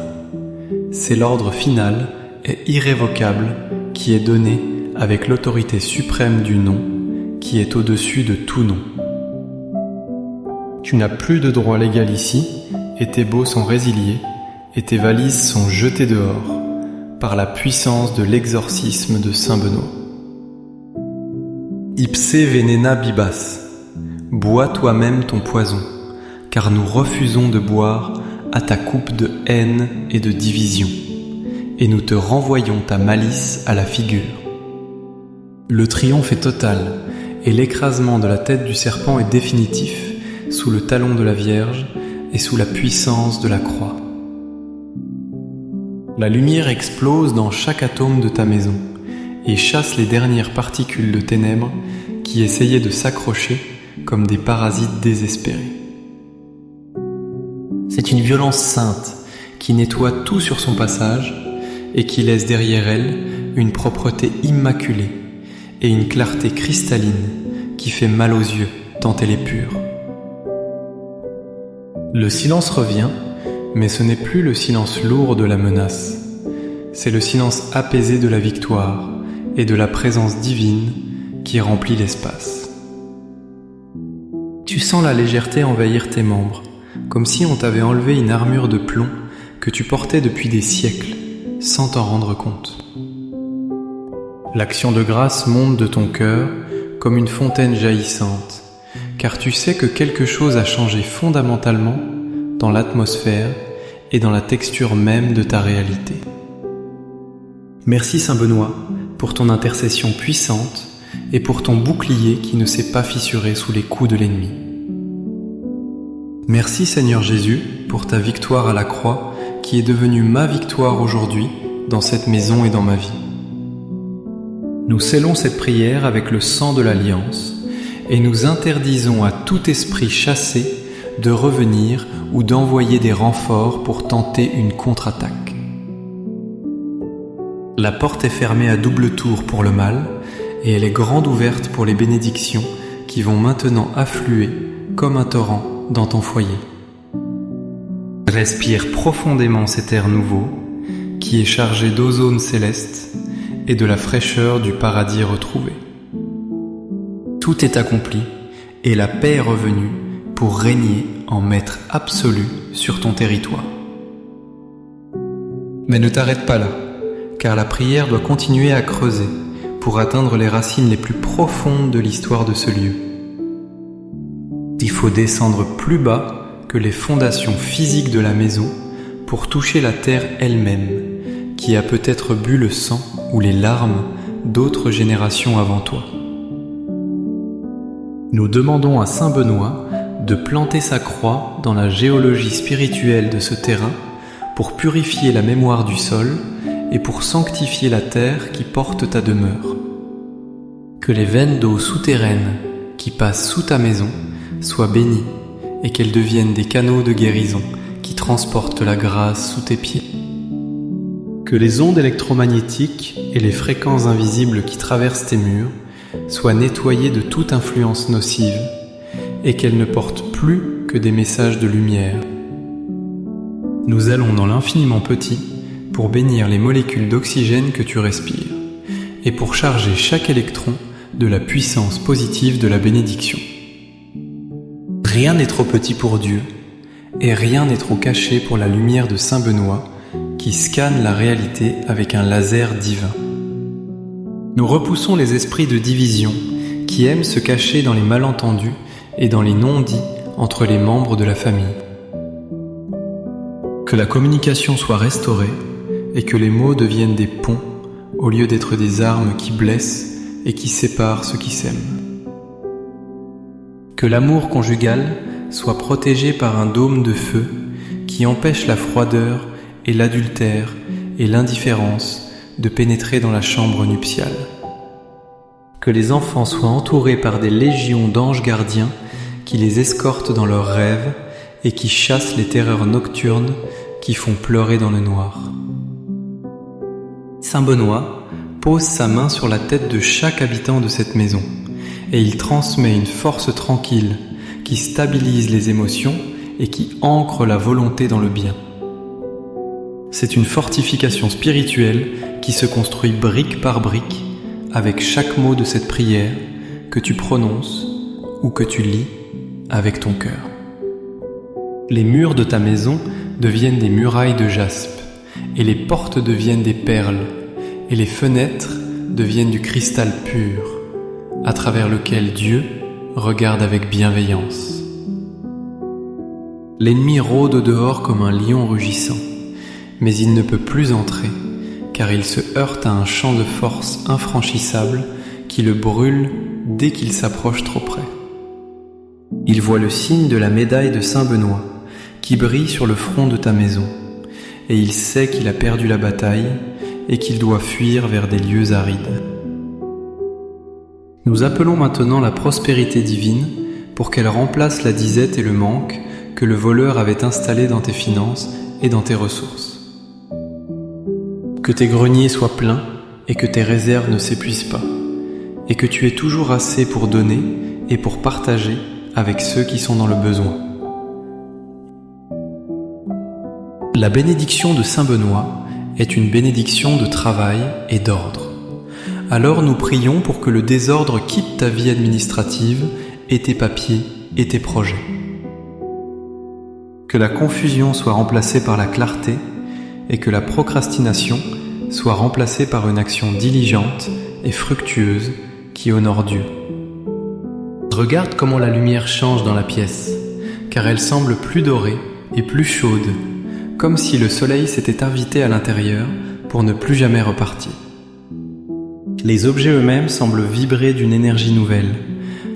C'est l'ordre final et irrévocable qui est donné avec l'autorité suprême du nom qui est au-dessus de tout nom. Tu n'as plus de droit légal ici, et tes baux sont résiliés, et tes valises sont jetées dehors, par la puissance de l'exorcisme de Saint Benoît. Ipse venena bibas, bois toi-même ton poison, car nous refusons de boire à ta coupe de haine et de division, et nous te renvoyons ta malice à la figure. Le triomphe est total, et l'écrasement de la tête du serpent est définitif, sous le talon de la Vierge et sous la puissance de la croix. La lumière explose dans chaque atome de ta maison, et chasse les dernières particules de ténèbres qui essayaient de s'accrocher comme des parasites désespérés. C'est une violence sainte qui nettoie tout sur son passage et qui laisse derrière elle une propreté immaculée et une clarté cristalline qui fait mal aux yeux tant elle est pure. Le silence revient, mais ce n'est plus le silence lourd de la menace. C'est le silence apaisé de la victoire et de la présence divine qui remplit l'espace. Tu sens la légèreté envahir tes membres, comme si on t'avait enlevé une armure de plomb que tu portais depuis des siècles, sans t'en rendre compte. L'action de grâce monte de ton cœur comme une fontaine jaillissante, car tu sais que quelque chose a changé fondamentalement dans l'atmosphère et dans la texture même de ta réalité. Merci Saint Benoît pour ton intercession puissante et pour ton bouclier qui ne s'est pas fissuré sous les coups de l'ennemi. Merci Seigneur Jésus pour ta victoire à la croix qui est devenue ma victoire aujourd'hui dans cette maison et dans ma vie. Nous scellons cette prière avec le sang de l'Alliance et nous interdisons à tout esprit chassé de revenir ou d'envoyer des renforts pour tenter une contre-attaque. La porte est fermée à double tour pour le mal et elle est grande ouverte pour les bénédictions qui vont maintenant affluer comme un torrent dans ton foyer. Respire profondément cet air nouveau qui est chargé d'ozone céleste et de la fraîcheur du paradis retrouvé. Tout est accompli et la paix est revenue pour régner en maître absolu sur ton territoire. Mais ne t'arrête pas là, car la prière doit continuer à creuser pour atteindre les racines les plus profondes de l'histoire de ce lieu. Il faut descendre plus bas que les fondations physiques de la maison pour toucher la terre elle-même, qui a peut-être bu le sang ou les larmes d'autres générations avant toi. Nous demandons à Saint Benoît de planter sa croix dans la géologie spirituelle de ce terrain pour purifier la mémoire du sol et pour sanctifier la terre qui porte ta demeure. Que les veines d'eau souterraines qui passent sous ta maison soient bénies et qu'elles deviennent des canaux de guérison qui transportent la grâce sous tes pieds. Que les ondes électromagnétiques et les fréquences invisibles qui traversent tes murs soient nettoyées de toute influence nocive et qu'elles ne portent plus que des messages de lumière. Nous allons dans l'infiniment petit pour bénir les molécules d'oxygène que tu respires et pour charger chaque électron de la puissance positive de la bénédiction. Rien n'est trop petit pour Dieu et rien n'est trop caché pour la lumière de Saint Benoît qui scanne la réalité avec un laser divin. Nous repoussons les esprits de division qui aiment se cacher dans les malentendus et dans les non-dits entre les membres de la famille. Que la communication soit restaurée et que les mots deviennent des ponts au lieu d'être des armes qui blessent et qui séparent ceux qui s'aiment. Que l'amour conjugal soit protégé par un dôme de feu qui empêche la froideur et l'adultère et l'indifférence de pénétrer dans la chambre nuptiale. Que les enfants soient entourés par des légions d'anges gardiens qui les escortent dans leurs rêves et qui chassent les terreurs nocturnes qui font pleurer dans le noir. Saint Benoît pose sa main sur la tête de chaque habitant de cette maison et il transmet une force tranquille qui stabilise les émotions et qui ancre la volonté dans le bien. C'est une fortification spirituelle qui se construit brique par brique avec chaque mot de cette prière que tu prononces ou que tu lis avec ton cœur. Les murs de ta maison deviennent des murailles de jaspe et les portes deviennent des perles et les fenêtres deviennent du cristal pur à travers lequel Dieu regarde avec bienveillance. L'ennemi rôde au dehors comme un lion rugissant, mais il ne peut plus entrer, car il se heurte à un champ de force infranchissable qui le brûle dès qu'il s'approche trop près. Il voit le signe de la médaille de Saint Benoît qui brille sur le front de ta maison, et il sait qu'il a perdu la bataille et qu'il doit fuir vers des lieux arides. Nous appelons maintenant la prospérité divine pour qu'elle remplace la disette et le manque que le voleur avait installés dans tes finances et dans tes ressources. Que tes greniers soient pleins et que tes réserves ne s'épuisent pas, et que tu aies toujours assez pour donner et pour partager avec ceux qui sont dans le besoin. La bénédiction de Saint Benoît est une bénédiction de travail et d'ordre. Alors nous prions pour que le désordre quitte ta vie administrative et tes papiers et tes projets. Que la confusion soit remplacée par la clarté et que la procrastination soit remplacée par une action diligente et fructueuse qui honore Dieu. Regarde comment la lumière change dans la pièce, car elle semble plus dorée et plus chaude, comme si le soleil s'était invité à l'intérieur pour ne plus jamais repartir. Les objets eux-mêmes semblent vibrer d'une énergie nouvelle,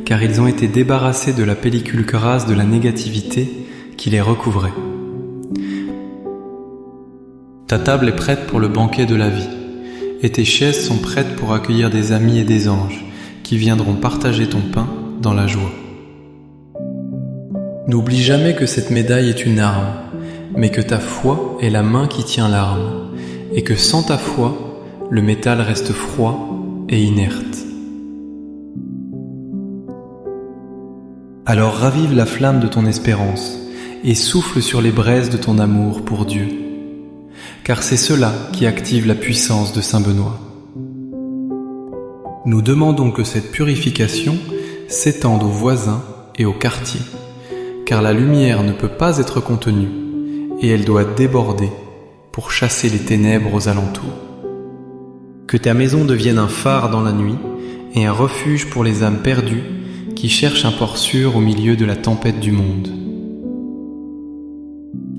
car ils ont été débarrassés de la pellicule crasse de la négativité qui les recouvrait. Ta table est prête pour le banquet de la vie, et tes chaises sont prêtes pour accueillir des amis et des anges qui viendront partager ton pain dans la joie. N'oublie jamais que cette médaille est une arme, mais que ta foi est la main qui tient l'arme, et que sans ta foi, le métal reste froid et inerte. Alors ravive la flamme de ton espérance et souffle sur les braises de ton amour pour Dieu, car c'est cela qui active la puissance de Saint Benoît. Nous demandons que cette purification s'étende aux voisins et au quartier, car la lumière ne peut pas être contenue et elle doit déborder pour chasser les ténèbres aux alentours. Que ta maison devienne un phare dans la nuit et un refuge pour les âmes perdues qui cherchent un port sûr au milieu de la tempête du monde.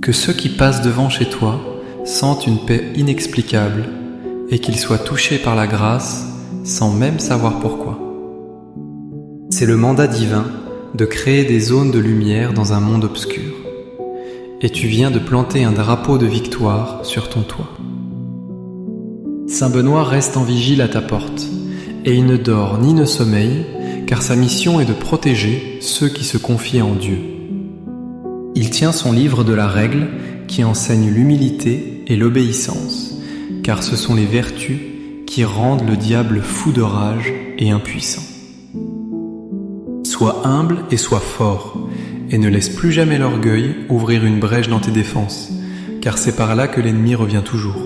Que ceux qui passent devant chez toi sentent une paix inexplicable et qu'ils soient touchés par la grâce sans même savoir pourquoi. C'est le mandat divin de créer des zones de lumière dans un monde obscur. Et tu viens de planter un drapeau de victoire sur ton toit. Saint Benoît reste en vigile à ta porte, et il ne dort ni ne sommeille, car sa mission est de protéger ceux qui se confient en Dieu. Il tient son livre de la règle qui enseigne l'humilité et l'obéissance, car ce sont les vertus qui rendent le diable fou de rage et impuissant. Sois humble et sois fort, et ne laisse plus jamais l'orgueil ouvrir une brèche dans tes défenses, car c'est par là que l'ennemi revient toujours.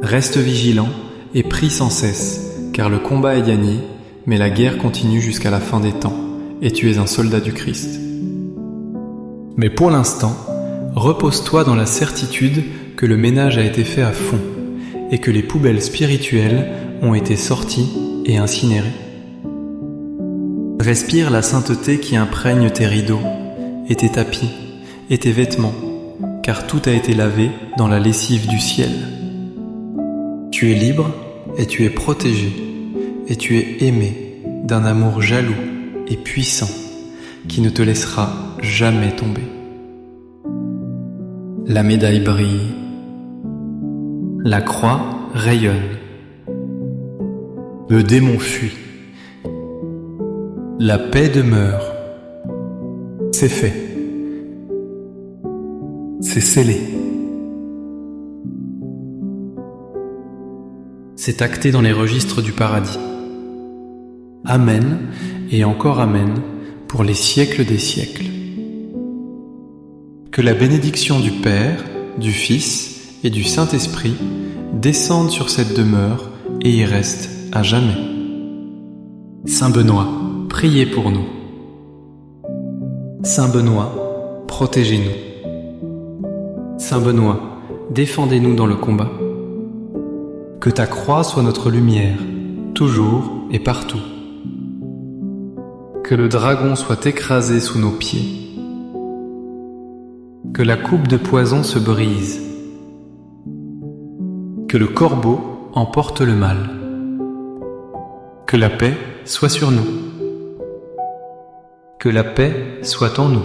Reste vigilant et prie sans cesse, car le combat est gagné, mais la guerre continue jusqu'à la fin des temps, et tu es un soldat du Christ. Mais pour l'instant, repose-toi dans la certitude que le ménage a été fait à fond, et que les poubelles spirituelles ont été sorties et incinérées. Respire la sainteté qui imprègne tes rideaux, et tes tapis, et tes vêtements, car tout a été lavé dans la lessive du ciel. Tu es libre et tu es protégé, et tu es aimé d'un amour jaloux et puissant qui ne te laissera jamais tomber. La médaille brille, la croix rayonne, le démon fuit, la paix demeure. C'est fait, c'est scellé. C'est acté dans les registres du paradis. Amen et encore amen pour les siècles des siècles. Que la bénédiction du Père, du Fils et du Saint-Esprit descende sur cette demeure et y reste à jamais. Saint Benoît, priez pour nous. Saint Benoît, protégez-nous. Saint Benoît, défendez-nous dans le combat. Que ta croix soit notre lumière, toujours et partout. Que le dragon soit écrasé sous nos pieds. Que la coupe de poison se brise. Que le corbeau emporte le mal. Que la paix soit sur nous. Que la paix soit en nous.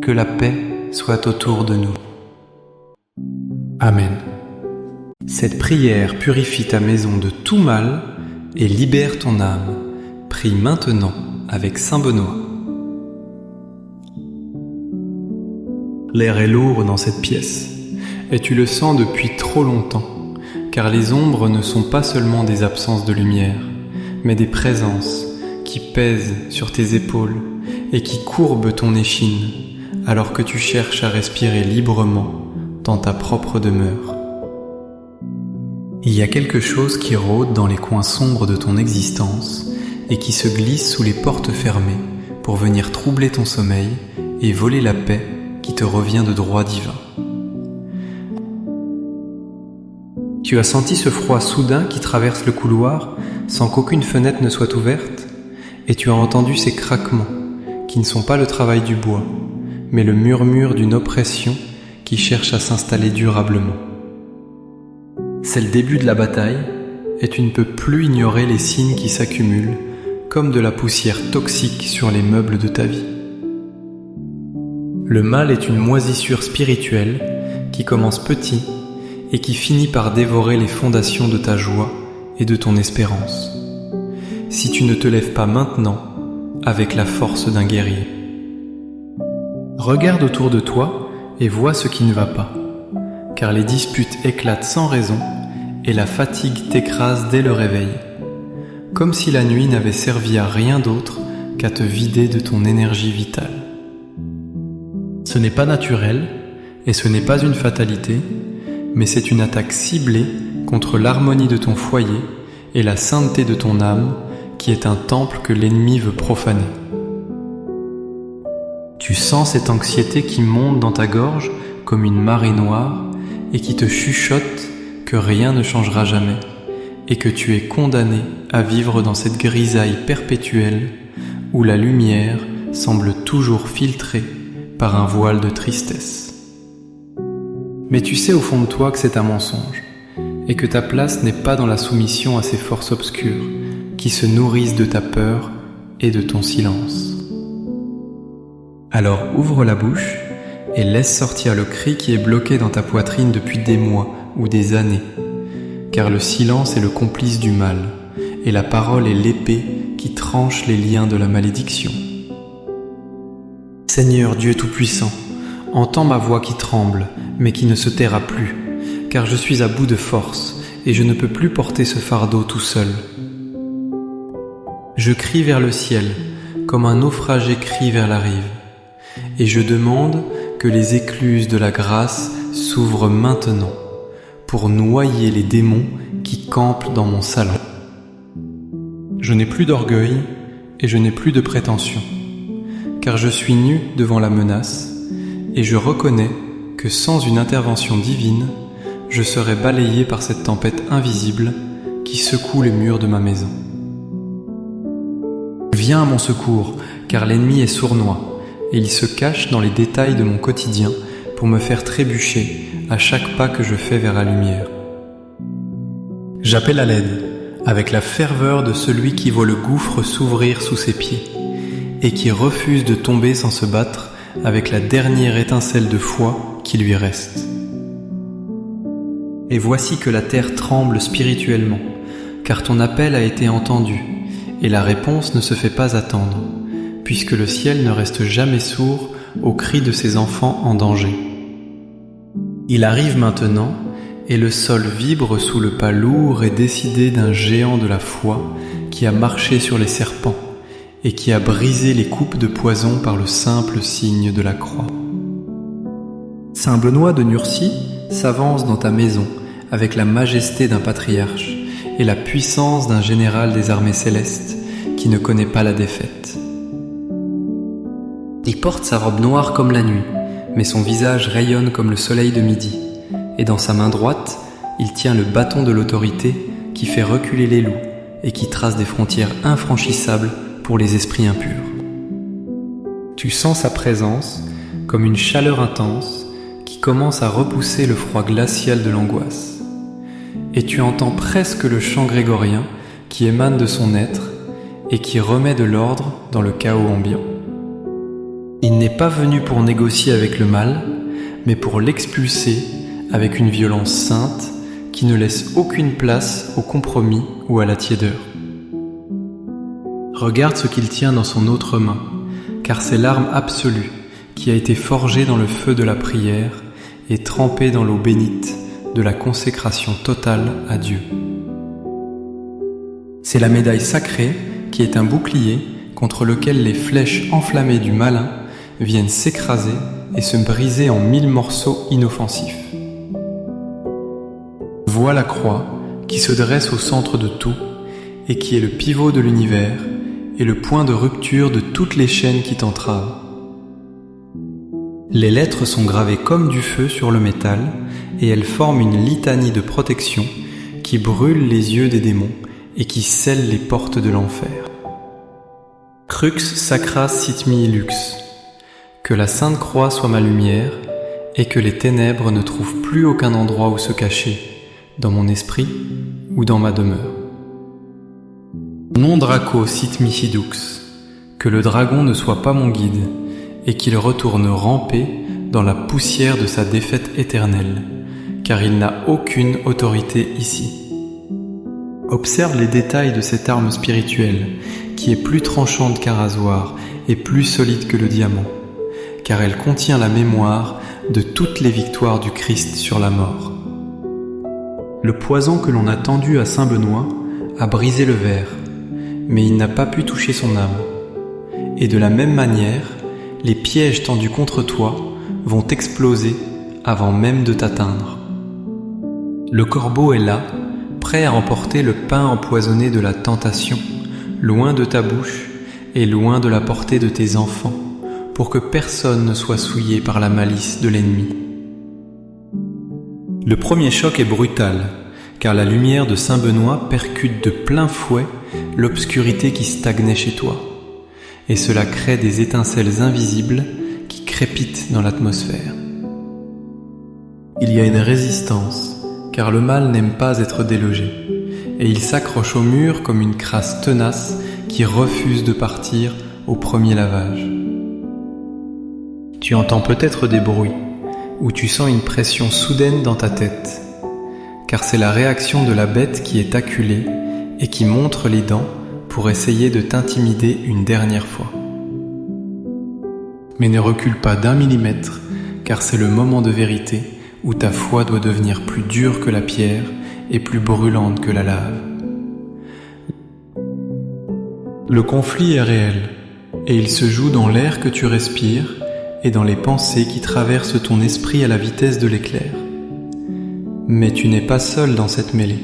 Que la paix soit autour de nous. Amen. Cette prière purifie ta maison de tout mal et libère ton âme. Prie maintenant avec Saint Benoît. L'air est lourd dans cette pièce, et tu le sens depuis trop longtemps, car les ombres ne sont pas seulement des absences de lumière, mais des présences qui pèsent sur tes épaules et qui courbent ton échine, alors que tu cherches à respirer librement dans ta propre demeure. Il y a quelque chose qui rôde dans les coins sombres de ton existence et qui se glisse sous les portes fermées pour venir troubler ton sommeil et voler la paix qui te revient de droit divin. Tu as senti ce froid soudain qui traverse le couloir sans qu'aucune fenêtre ne soit ouverte, et tu as entendu ces craquements qui ne sont pas le travail du bois, mais le murmure d'une oppression qui cherche à s'installer durablement. C'est le début de la bataille, et tu ne peux plus ignorer les signes qui s'accumulent comme de la poussière toxique sur les meubles de ta vie. Le mal est une moisissure spirituelle qui commence petit et qui finit par dévorer les fondations de ta joie et de ton espérance, si tu ne te lèves pas maintenant avec la force d'un guerrier. Regarde autour de toi et vois ce qui ne va pas, car les disputes éclatent sans raison et la fatigue t'écrase dès le réveil, comme si la nuit n'avait servi à rien d'autre qu'à te vider de ton énergie vitale. Ce n'est pas naturel et ce n'est pas une fatalité, mais c'est une attaque ciblée contre l'harmonie de ton foyer et la sainteté de ton âme qui est un temple que l'ennemi veut profaner. Tu sens cette anxiété qui monte dans ta gorge comme une marée noire et qui te chuchote que rien ne changera jamais et que tu es condamné à vivre dans cette grisaille perpétuelle où la lumière semble toujours filtrée par un voile de tristesse. Mais tu sais au fond de toi que c'est un mensonge et que ta place n'est pas dans la soumission à ces forces obscures qui se nourrissent de ta peur et de ton silence. Alors ouvre la bouche et laisse sortir le cri qui est bloqué dans ta poitrine depuis des mois ou des années, car le silence est le complice du mal, et la parole est l'épée qui tranche les liens de la malédiction. Seigneur Dieu Tout-Puissant, entends ma voix qui tremble, mais qui ne se taira plus, car je suis à bout de force, et je ne peux plus porter ce fardeau tout seul. Je crie vers le ciel, comme un naufragé crie vers la rive, et je demande que les écluses de la grâce s'ouvrent maintenant, pour noyer les démons qui campent dans mon salon. Je n'ai plus d'orgueil et je n'ai plus de prétention, car je suis nu devant la menace et je reconnais que sans une intervention divine, je serais balayé par cette tempête invisible qui secoue les murs de ma maison. Viens à mon secours, car l'ennemi est sournois et il se cache dans les détails de mon quotidien pour me faire trébucher à chaque pas que je fais vers la lumière. J'appelle à l'aide, avec la ferveur de celui qui voit le gouffre s'ouvrir sous ses pieds, et qui refuse de tomber sans se battre avec la dernière étincelle de foi qui lui reste. Et voici que la terre tremble spirituellement, car ton appel a été entendu, et la réponse ne se fait pas attendre, puisque le ciel ne reste jamais sourd aux cris de ses enfants en danger. Il arrive maintenant, et le sol vibre sous le pas lourd et décidé d'un géant de la foi qui a marché sur les serpents et qui a brisé les coupes de poison par le simple signe de la croix. Saint Benoît de Nursie s'avance dans ta maison avec la majesté d'un patriarche et la puissance d'un général des armées célestes qui ne connaît pas la défaite. Il porte sa robe noire comme la nuit, mais son visage rayonne comme le soleil de midi, et dans sa main droite, il tient le bâton de l'autorité qui fait reculer les loups et qui trace des frontières infranchissables pour les esprits impurs. Tu sens sa présence comme une chaleur intense qui commence à repousser le froid glacial de l'angoisse. Et tu entends presque le chant grégorien qui émane de son être et qui remet de l'ordre dans le chaos ambiant. Il n'est pas venu pour négocier avec le mal, mais pour l'expulser avec une violence sainte qui ne laisse aucune place au compromis ou à la tiédeur. Regarde ce qu'il tient dans son autre main, car c'est l'arme absolue qui a été forgée dans le feu de la prière et trempée dans l'eau bénite de la consécration totale à Dieu. C'est la médaille sacrée qui est un bouclier contre lequel les flèches enflammées du malin viennent s'écraser et se briser en 1000 morceaux inoffensifs. Vois la croix qui se dresse au centre de tout et qui est le pivot de l'univers et le point de rupture de toutes les chaînes qui t'entravent. Les lettres sont gravées comme du feu sur le métal et elles forment une litanie de protection qui brûle les yeux des démons et qui scelle les portes de l'enfer. Crux sacra sit mihi lux. Que la Sainte Croix soit ma lumière et que les ténèbres ne trouvent plus aucun endroit où se cacher, dans mon esprit ou dans ma demeure. Non Draco sit mihi dux. Que le dragon ne soit pas mon guide et qu'il retourne ramper dans la poussière de sa défaite éternelle, car il n'a aucune autorité ici. Observe les détails de cette arme spirituelle qui est plus tranchante qu'un rasoir et plus solide que le diamant, car elle contient la mémoire de toutes les victoires du Christ sur la mort. Le poison que l'on a tendu à Saint Benoît a brisé le verre, mais il n'a pas pu toucher son âme. Et de la même manière, les pièges tendus contre toi vont exploser avant même de t'atteindre. Le corbeau est là, prêt à emporter le pain empoisonné de la tentation, loin de ta bouche et loin de la portée de tes enfants, pour que personne ne soit souillé par la malice de l'ennemi. Le premier choc est brutal, car la lumière de Saint Benoît percute de plein fouet l'obscurité qui stagnait chez toi, et cela crée des étincelles invisibles qui crépitent dans l'atmosphère. Il y a une résistance, car le mal n'aime pas être délogé, et il s'accroche au mur comme une crasse tenace qui refuse de partir au premier lavage. Tu entends peut-être des bruits, ou tu sens une pression soudaine dans ta tête, car c'est la réaction de la bête qui est acculée et qui montre les dents pour essayer de t'intimider une dernière fois. Mais ne recule pas d'1 millimètre, car c'est le moment de vérité où ta foi doit devenir plus dure que la pierre et plus brûlante que la lave. Le conflit est réel, et il se joue dans l'air que tu respires et dans les pensées qui traversent ton esprit à la vitesse de l'éclair. Mais tu n'es pas seul dans cette mêlée.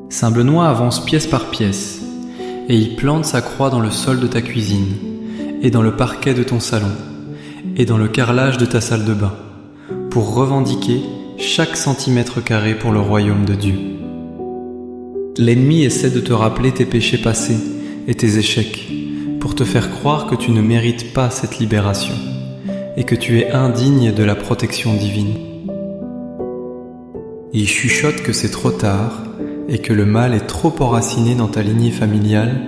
Saint Benoît avance pièce par pièce, et il plante sa croix dans le sol de ta cuisine, et dans le parquet de ton salon, et dans le carrelage de ta salle de bain, pour revendiquer chaque centimètre carré pour le royaume de Dieu. L'ennemi essaie de te rappeler tes péchés passés et tes échecs, pour te faire croire que tu ne mérites pas cette libération, et que tu es indigne de la protection divine. Il chuchote que c'est trop tard, et que le mal est trop enraciné dans ta lignée familiale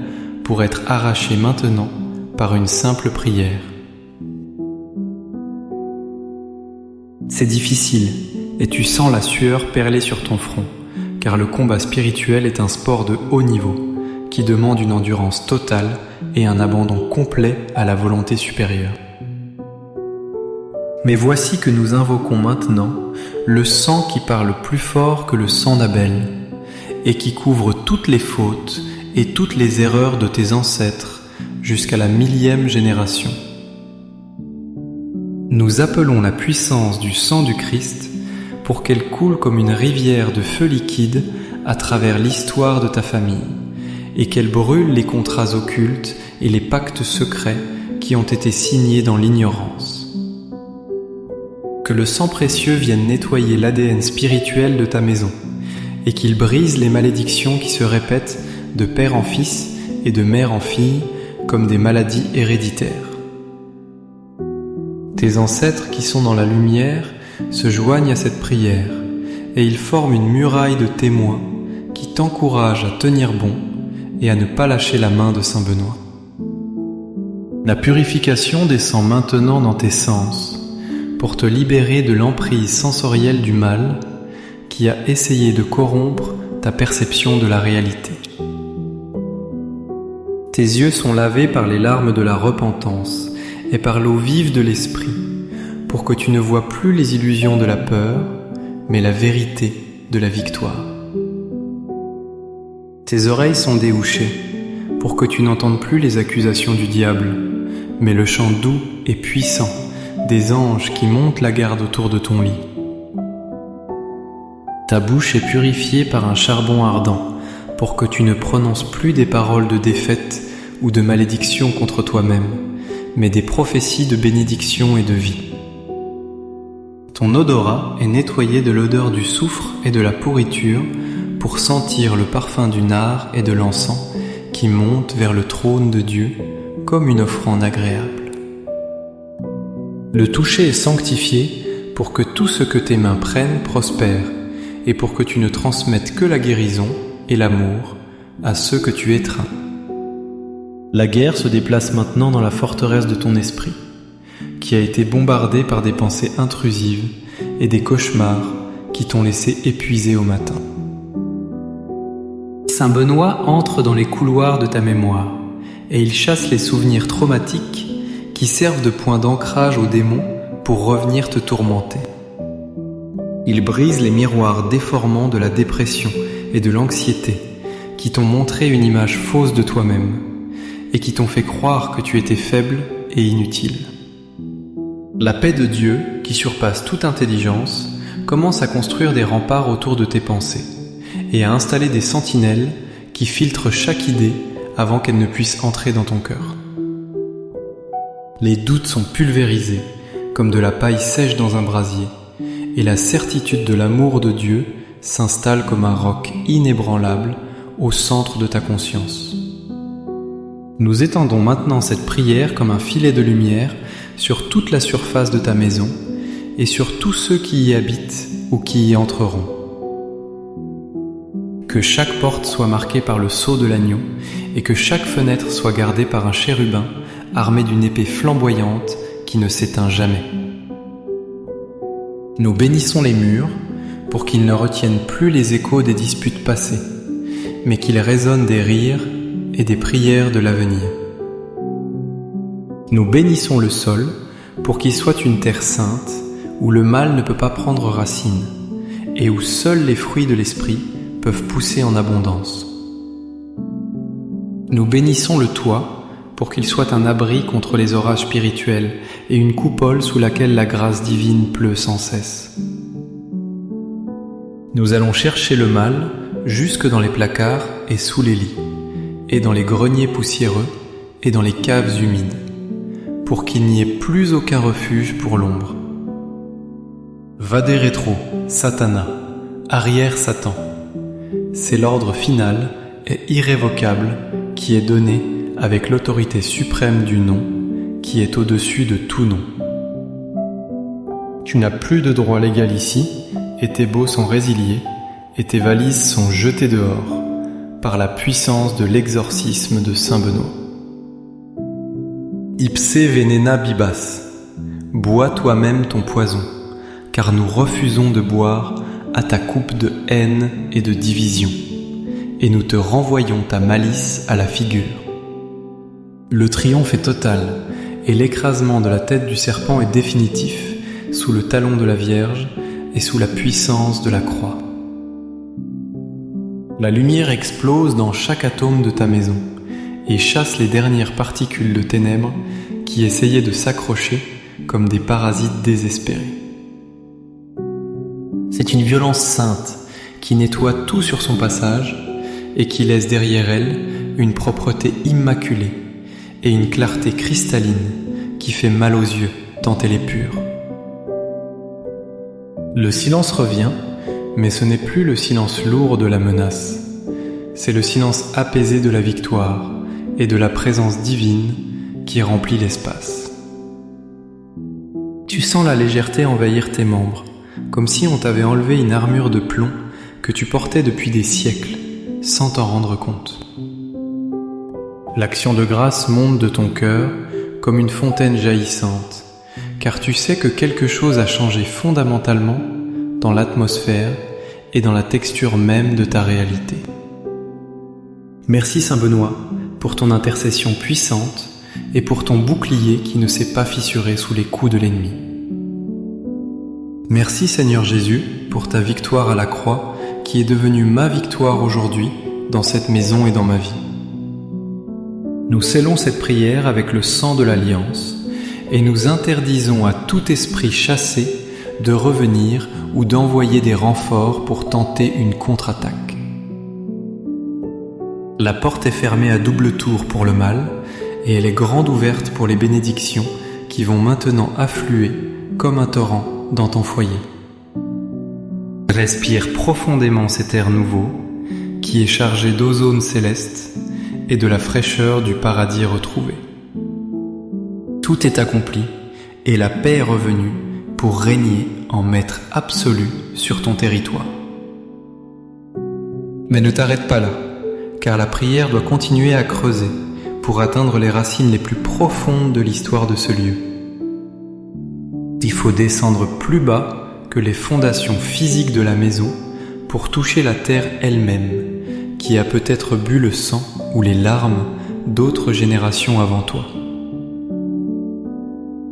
pour être arraché maintenant par une simple prière. C'est difficile, et tu sens la sueur perler sur ton front, car le combat spirituel est un sport de haut niveau, qui demande une endurance totale et un abandon complet à la volonté supérieure. Mais voici que nous invoquons maintenant le sang qui parle plus fort que le sang d'Abel, et qui couvre toutes les fautes et toutes les erreurs de tes ancêtres jusqu'à la 1000e génération. Nous appelons la puissance du sang du Christ pour qu'elle coule comme une rivière de feu liquide à travers l'histoire de ta famille, et qu'elle brûle les contrats occultes et les pactes secrets qui ont été signés dans l'ignorance. Que le sang précieux vienne nettoyer l'ADN spirituel de ta maison, et qu'il brise les malédictions qui se répètent de père en fils et de mère en fille comme des maladies héréditaires. Tes ancêtres qui sont dans la lumière se joignent à cette prière, et ils forment une muraille de témoins qui t'encouragent à tenir bon et à ne pas lâcher la main de Saint Benoît. La purification descend maintenant dans tes sens pour te libérer de l'emprise sensorielle du mal qui a essayé de corrompre ta perception de la réalité. Tes yeux sont lavés par les larmes de la repentance et par l'eau vive de l'esprit, pour que tu ne vois plus les illusions de la peur, mais la vérité de la victoire. Tes oreilles sont déhouchées, pour que tu n'entendes plus les accusations du diable, mais le chant doux et puissant des anges qui montent la garde autour de ton lit. Ta bouche est purifiée par un charbon ardent, pour que tu ne prononces plus des paroles de défaite ou de malédiction contre toi-même, mais des prophéties de bénédiction et de vie. Ton odorat est nettoyé de l'odeur du soufre et de la pourriture pour sentir le parfum du nard et de l'encens qui monte vers le trône de Dieu comme une offrande agréable. Le toucher est sanctifié pour que tout ce que tes mains prennent prospère et pour que tu ne transmettes que la guérison et l'amour à ceux que tu étreins. La guerre se déplace maintenant dans la forteresse de ton esprit, qui a été bombardée par des pensées intrusives et des cauchemars qui t'ont laissé épuisé au matin. Saint Benoît entre dans les couloirs de ta mémoire et il chasse les souvenirs traumatiques qui servent de point d'ancrage aux démons pour revenir te tourmenter. Il brise les miroirs déformants de la dépression et de l'anxiété qui t'ont montré une image fausse de toi-même et qui t'ont fait croire que tu étais faible et inutile. La paix de Dieu, qui surpasse toute intelligence, commence à construire des remparts autour de tes pensées et à installer des sentinelles qui filtre chaque idée avant qu'elle ne puisse entrer dans ton cœur. Les doutes sont pulvérisés comme de la paille sèche dans un brasier, et la certitude de l'amour de Dieu s'installe comme un roc inébranlable au centre de ta conscience. Nous étendons maintenant cette prière comme un filet de lumière sur toute la surface de ta maison et sur tous ceux qui y habitent ou qui y entreront. Que chaque porte soit marquée par le sceau de l'agneau et que chaque fenêtre soit gardée par un chérubin armé d'une épée flamboyante qui ne s'éteint jamais. Nous bénissons les murs pour qu'ils ne retiennent plus les échos des disputes passées, mais qu'ils résonnent des rires et des prières de l'avenir. Nous bénissons le sol pour qu'il soit une terre sainte où le mal ne peut pas prendre racine et où seuls les fruits de l'esprit peuvent pousser en abondance. Nous bénissons le toit pour qu'il soit un abri contre les orages spirituels et une coupole sous laquelle la grâce divine pleut sans cesse. Nous allons chercher le mal jusque dans les placards et sous les lits, et dans les greniers poussiéreux et dans les caves humides, pour qu'il n'y ait plus aucun refuge pour l'ombre. Vade rétro, Satana, arrière Satan. C'est l'ordre final et irrévocable qui est donné avec l'autorité suprême du nom qui est au-dessus de tout nom. Tu n'as plus de droit légal ici, et tes baux sont résiliés, et tes valises sont jetées dehors, par la puissance de l'exorcisme de Saint Benoît. Ipse venena bibas, bois toi-même ton poison, car nous refusons de boire à ta coupe de haine et de division, et nous te renvoyons ta malice à la figure. Le triomphe est total, et l'écrasement de la tête du serpent est définitif, sous le talon de la Vierge et sous la puissance de la croix. La lumière explose dans chaque atome de ta maison, et chasse les dernières particules de ténèbres qui essayaient de s'accrocher comme des parasites désespérés. C'est une violence sainte qui nettoie tout sur son passage et qui laisse derrière elle une propreté immaculée et une clarté cristalline qui fait mal aux yeux tant elle est pure. Le silence revient, mais ce n'est plus le silence lourd de la menace. C'est le silence apaisé de la victoire et de la présence divine qui remplit l'espace. Tu sens la légèreté envahir tes membres, comme si on t'avait enlevé une armure de plomb que tu portais depuis des siècles, sans t'en rendre compte. L'action de grâce monte de ton cœur comme une fontaine jaillissante, car tu sais que quelque chose a changé fondamentalement dans l'atmosphère et dans la texture même de ta réalité. Merci Saint Benoît pour ton intercession puissante et pour ton bouclier qui ne s'est pas fissuré sous les coups de l'ennemi. Merci Seigneur Jésus pour ta victoire à la croix qui est devenue ma victoire aujourd'hui dans cette maison et dans ma vie. Nous scellons cette prière avec le sang de l'Alliance et nous interdisons à tout esprit chassé de revenir ou d'envoyer des renforts pour tenter une contre-attaque. La porte est fermée à double tour pour le mal et elle est grande ouverte pour les bénédictions qui vont maintenant affluer comme un torrent dans ton foyer. Respire profondément cet air nouveau qui est chargé d'ozone céleste et de la fraîcheur du paradis retrouvé. Tout est accompli et la paix est revenue pour régner en maître absolu sur ton territoire. Mais ne t'arrête pas là, car la prière doit continuer à creuser pour atteindre les racines les plus profondes de l'histoire de ce lieu. Il faut descendre plus bas que les fondations physiques de la maison pour toucher la terre elle-même, qui a peut-être bu le sang ou les larmes d'autres générations avant toi.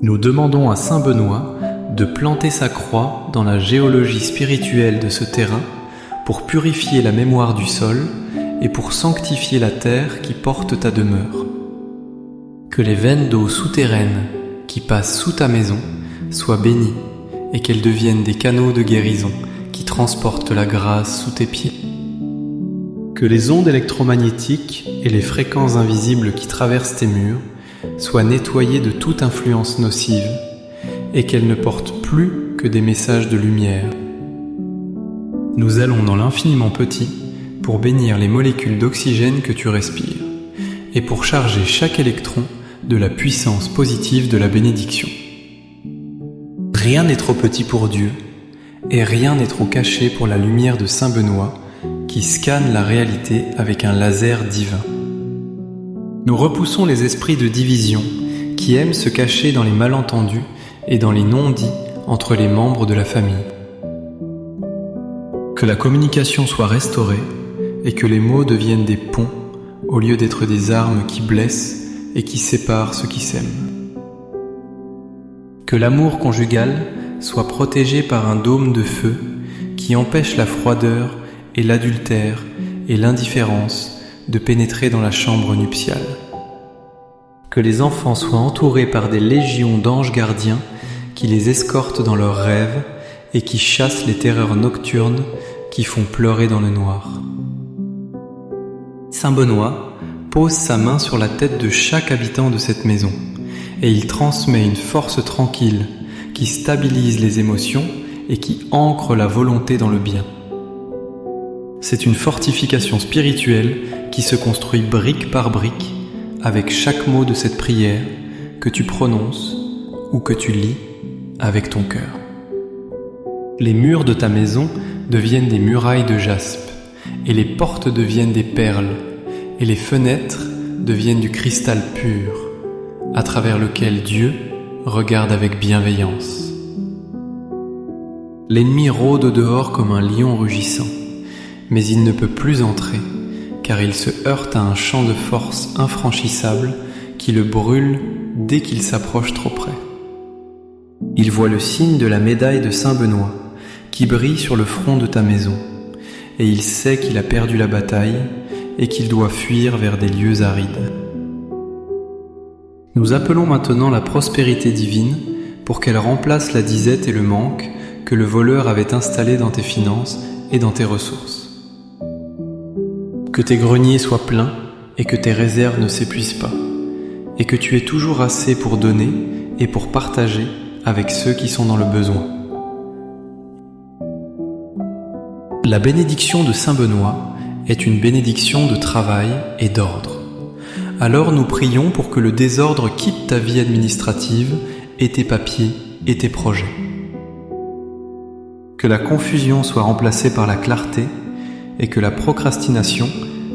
Nous demandons à Saint Benoît de planter sa croix dans la géologie spirituelle de ce terrain pour purifier la mémoire du sol et pour sanctifier la terre qui porte ta demeure. Que les veines d'eau souterraines qui passent sous ta maison soient bénies et qu'elles deviennent des canaux de guérison qui transportent la grâce sous tes pieds. Que les ondes électromagnétiques et les fréquences invisibles qui traversent tes murs soient nettoyées de toute influence nocive et qu'elles ne portent plus que des messages de lumière. Nous allons dans l'infiniment petit pour bénir les molécules d'oxygène que tu respires et pour charger chaque électron de la puissance positive de la bénédiction. Rien n'est trop petit pour Dieu et rien n'est trop caché pour la lumière de Saint Benoît qui scanne la réalité avec un laser divin. Nous repoussons les esprits de division qui aiment se cacher dans les malentendus et dans les non-dits entre les membres de la famille. Que la communication soit restaurée et que les mots deviennent des ponts au lieu d'être des armes qui blessent et qui séparent ceux qui s'aiment. Que l'amour conjugal soit protégé par un dôme de feu qui empêche la froideur et l'adultère et l'indifférence de pénétrer dans la chambre nuptiale. Que les enfants soient entourés par des légions d'anges gardiens qui les escortent dans leurs rêves et qui chassent les terreurs nocturnes qui font pleurer dans le noir. Saint Benoît pose sa main sur la tête de chaque habitant de cette maison et il transmet une force tranquille qui stabilise les émotions et qui ancre la volonté dans le bien. C'est une fortification spirituelle qui se construit brique par brique avec chaque mot de cette prière que tu prononces ou que tu lis avec ton cœur. Les murs de ta maison deviennent des murailles de jaspe et les portes deviennent des perles et les fenêtres deviennent du cristal pur à travers lequel Dieu regarde avec bienveillance. L'ennemi rôde au dehors comme un lion rugissant, mais il ne peut plus entrer, car il se heurte à un champ de force infranchissable qui le brûle dès qu'il s'approche trop près. Il voit le signe de la médaille de Saint Benoît qui brille sur le front de ta maison, et il sait qu'il a perdu la bataille et qu'il doit fuir vers des lieux arides. Nous appelons maintenant la prospérité divine pour qu'elle remplace la disette et le manque que le voleur avait installé dans tes finances et dans tes ressources. Que tes greniers soient pleins et que tes réserves ne s'épuisent pas, et que tu aies toujours assez pour donner et pour partager avec ceux qui sont dans le besoin. La bénédiction de Saint Benoît est une bénédiction de travail et d'ordre. Alors nous prions pour que le désordre quitte ta vie administrative et tes papiers et tes projets. Que la confusion soit remplacée par la clarté et que la procrastination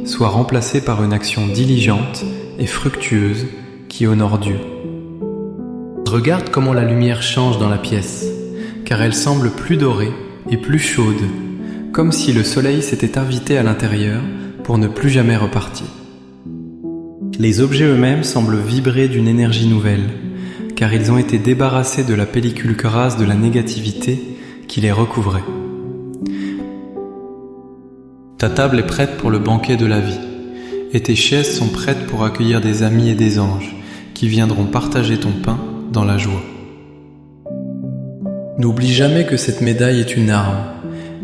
soit remplacée par une action diligente et fructueuse qui honore Dieu. Regarde comment la lumière change dans la pièce, car elle semble plus dorée et plus chaude, comme si le soleil s'était invité à l'intérieur pour ne plus jamais repartir. Les objets eux-mêmes semblent vibrer d'une énergie nouvelle, car ils ont été débarrassés de la pellicule crasse de la négativité qui les recouvrait. Ta table est prête pour le banquet de la vie, et tes chaises sont prêtes pour accueillir des amis et des anges qui viendront partager ton pain dans la joie. N'oublie jamais que cette médaille est une arme,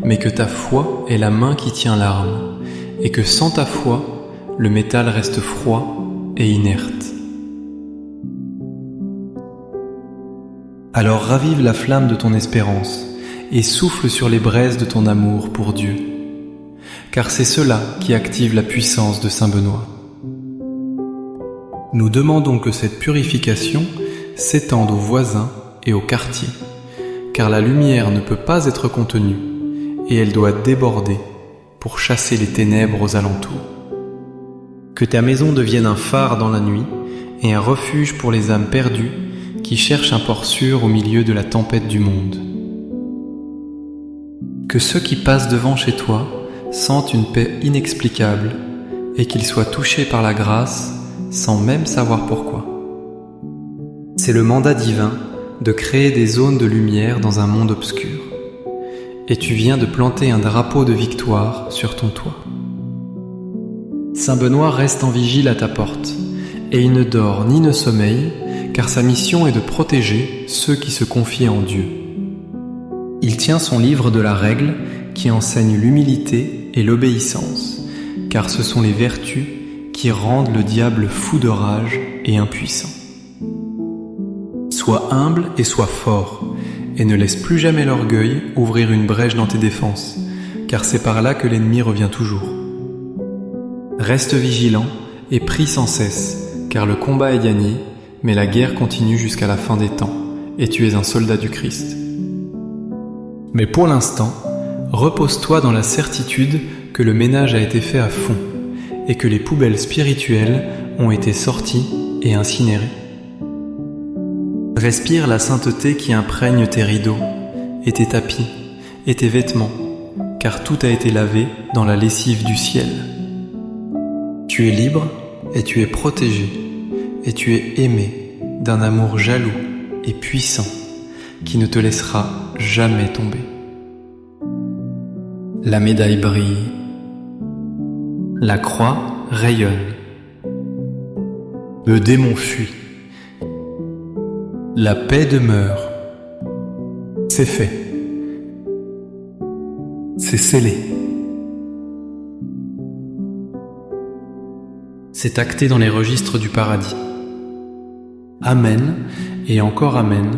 mais que ta foi est la main qui tient l'arme, et que sans ta foi, le métal reste froid et inerte. Alors ravive la flamme de ton espérance et souffle sur les braises de ton amour pour Dieu, car c'est cela qui active la puissance de Saint Benoît. Nous demandons que cette purification s'étende aux voisins et au quartier, car la lumière ne peut pas être contenue et elle doit déborder pour chasser les ténèbres aux alentours. Que ta maison devienne un phare dans la nuit et un refuge pour les âmes perdues qui cherchent un port sûr au milieu de la tempête du monde. Que ceux qui passent devant chez toi sentent une paix inexplicable et qu'ils soient touchés par la grâce sans même savoir pourquoi. C'est le mandat divin de créer des zones de lumière dans un monde obscur. Et tu viens de planter un drapeau de victoire sur ton toit. Saint Benoît reste en vigile à ta porte, et il ne dort ni ne sommeille, car sa mission est de protéger ceux qui se confient en Dieu. Il tient son livre de la règle qui enseigne l'humilité et l'obéissance, car ce sont les vertus qui rendent le diable fou de rage et impuissant. Sois humble et sois fort, et ne laisse plus jamais l'orgueil ouvrir une brèche dans tes défenses, car c'est par là que l'ennemi revient toujours. Reste vigilant et prie sans cesse, car le combat est gagné, mais la guerre continue jusqu'à la fin des temps, et tu es un soldat du Christ. Mais pour l'instant, repose-toi dans la certitude que le ménage a été fait à fond, et que les poubelles spirituelles ont été sorties et incinérées. Respire la sainteté qui imprègne tes rideaux, et tes tapis, et tes vêtements, car tout a été lavé dans la lessive du ciel. Tu es libre et tu es protégé, et tu es aimé d'un amour jaloux et puissant qui ne te laissera jamais tomber. La médaille brille, la croix rayonne, le démon fuit, la paix demeure. C'est fait, c'est scellé. C'est acté dans les registres du paradis. Amen et encore amen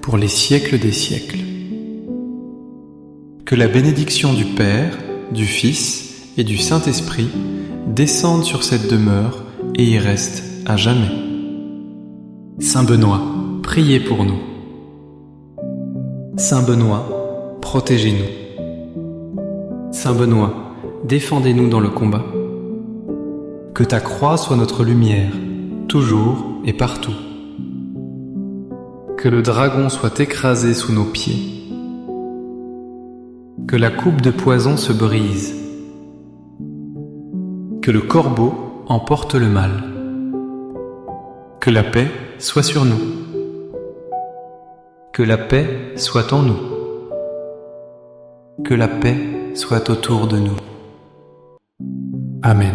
pour les siècles des siècles. Que la bénédiction du Père, du Fils et du Saint-Esprit descende sur cette demeure et y reste à jamais. Saint Benoît, priez pour nous. Saint Benoît, protégez-nous. Saint Benoît, défendez-nous dans le combat. Que ta croix soit notre lumière, toujours et partout. Que le dragon soit écrasé sous nos pieds. Que la coupe de poison se brise. Que le corbeau emporte le mal. Que la paix soit sur nous. Que la paix soit en nous. Que la paix soit autour de nous. Amen.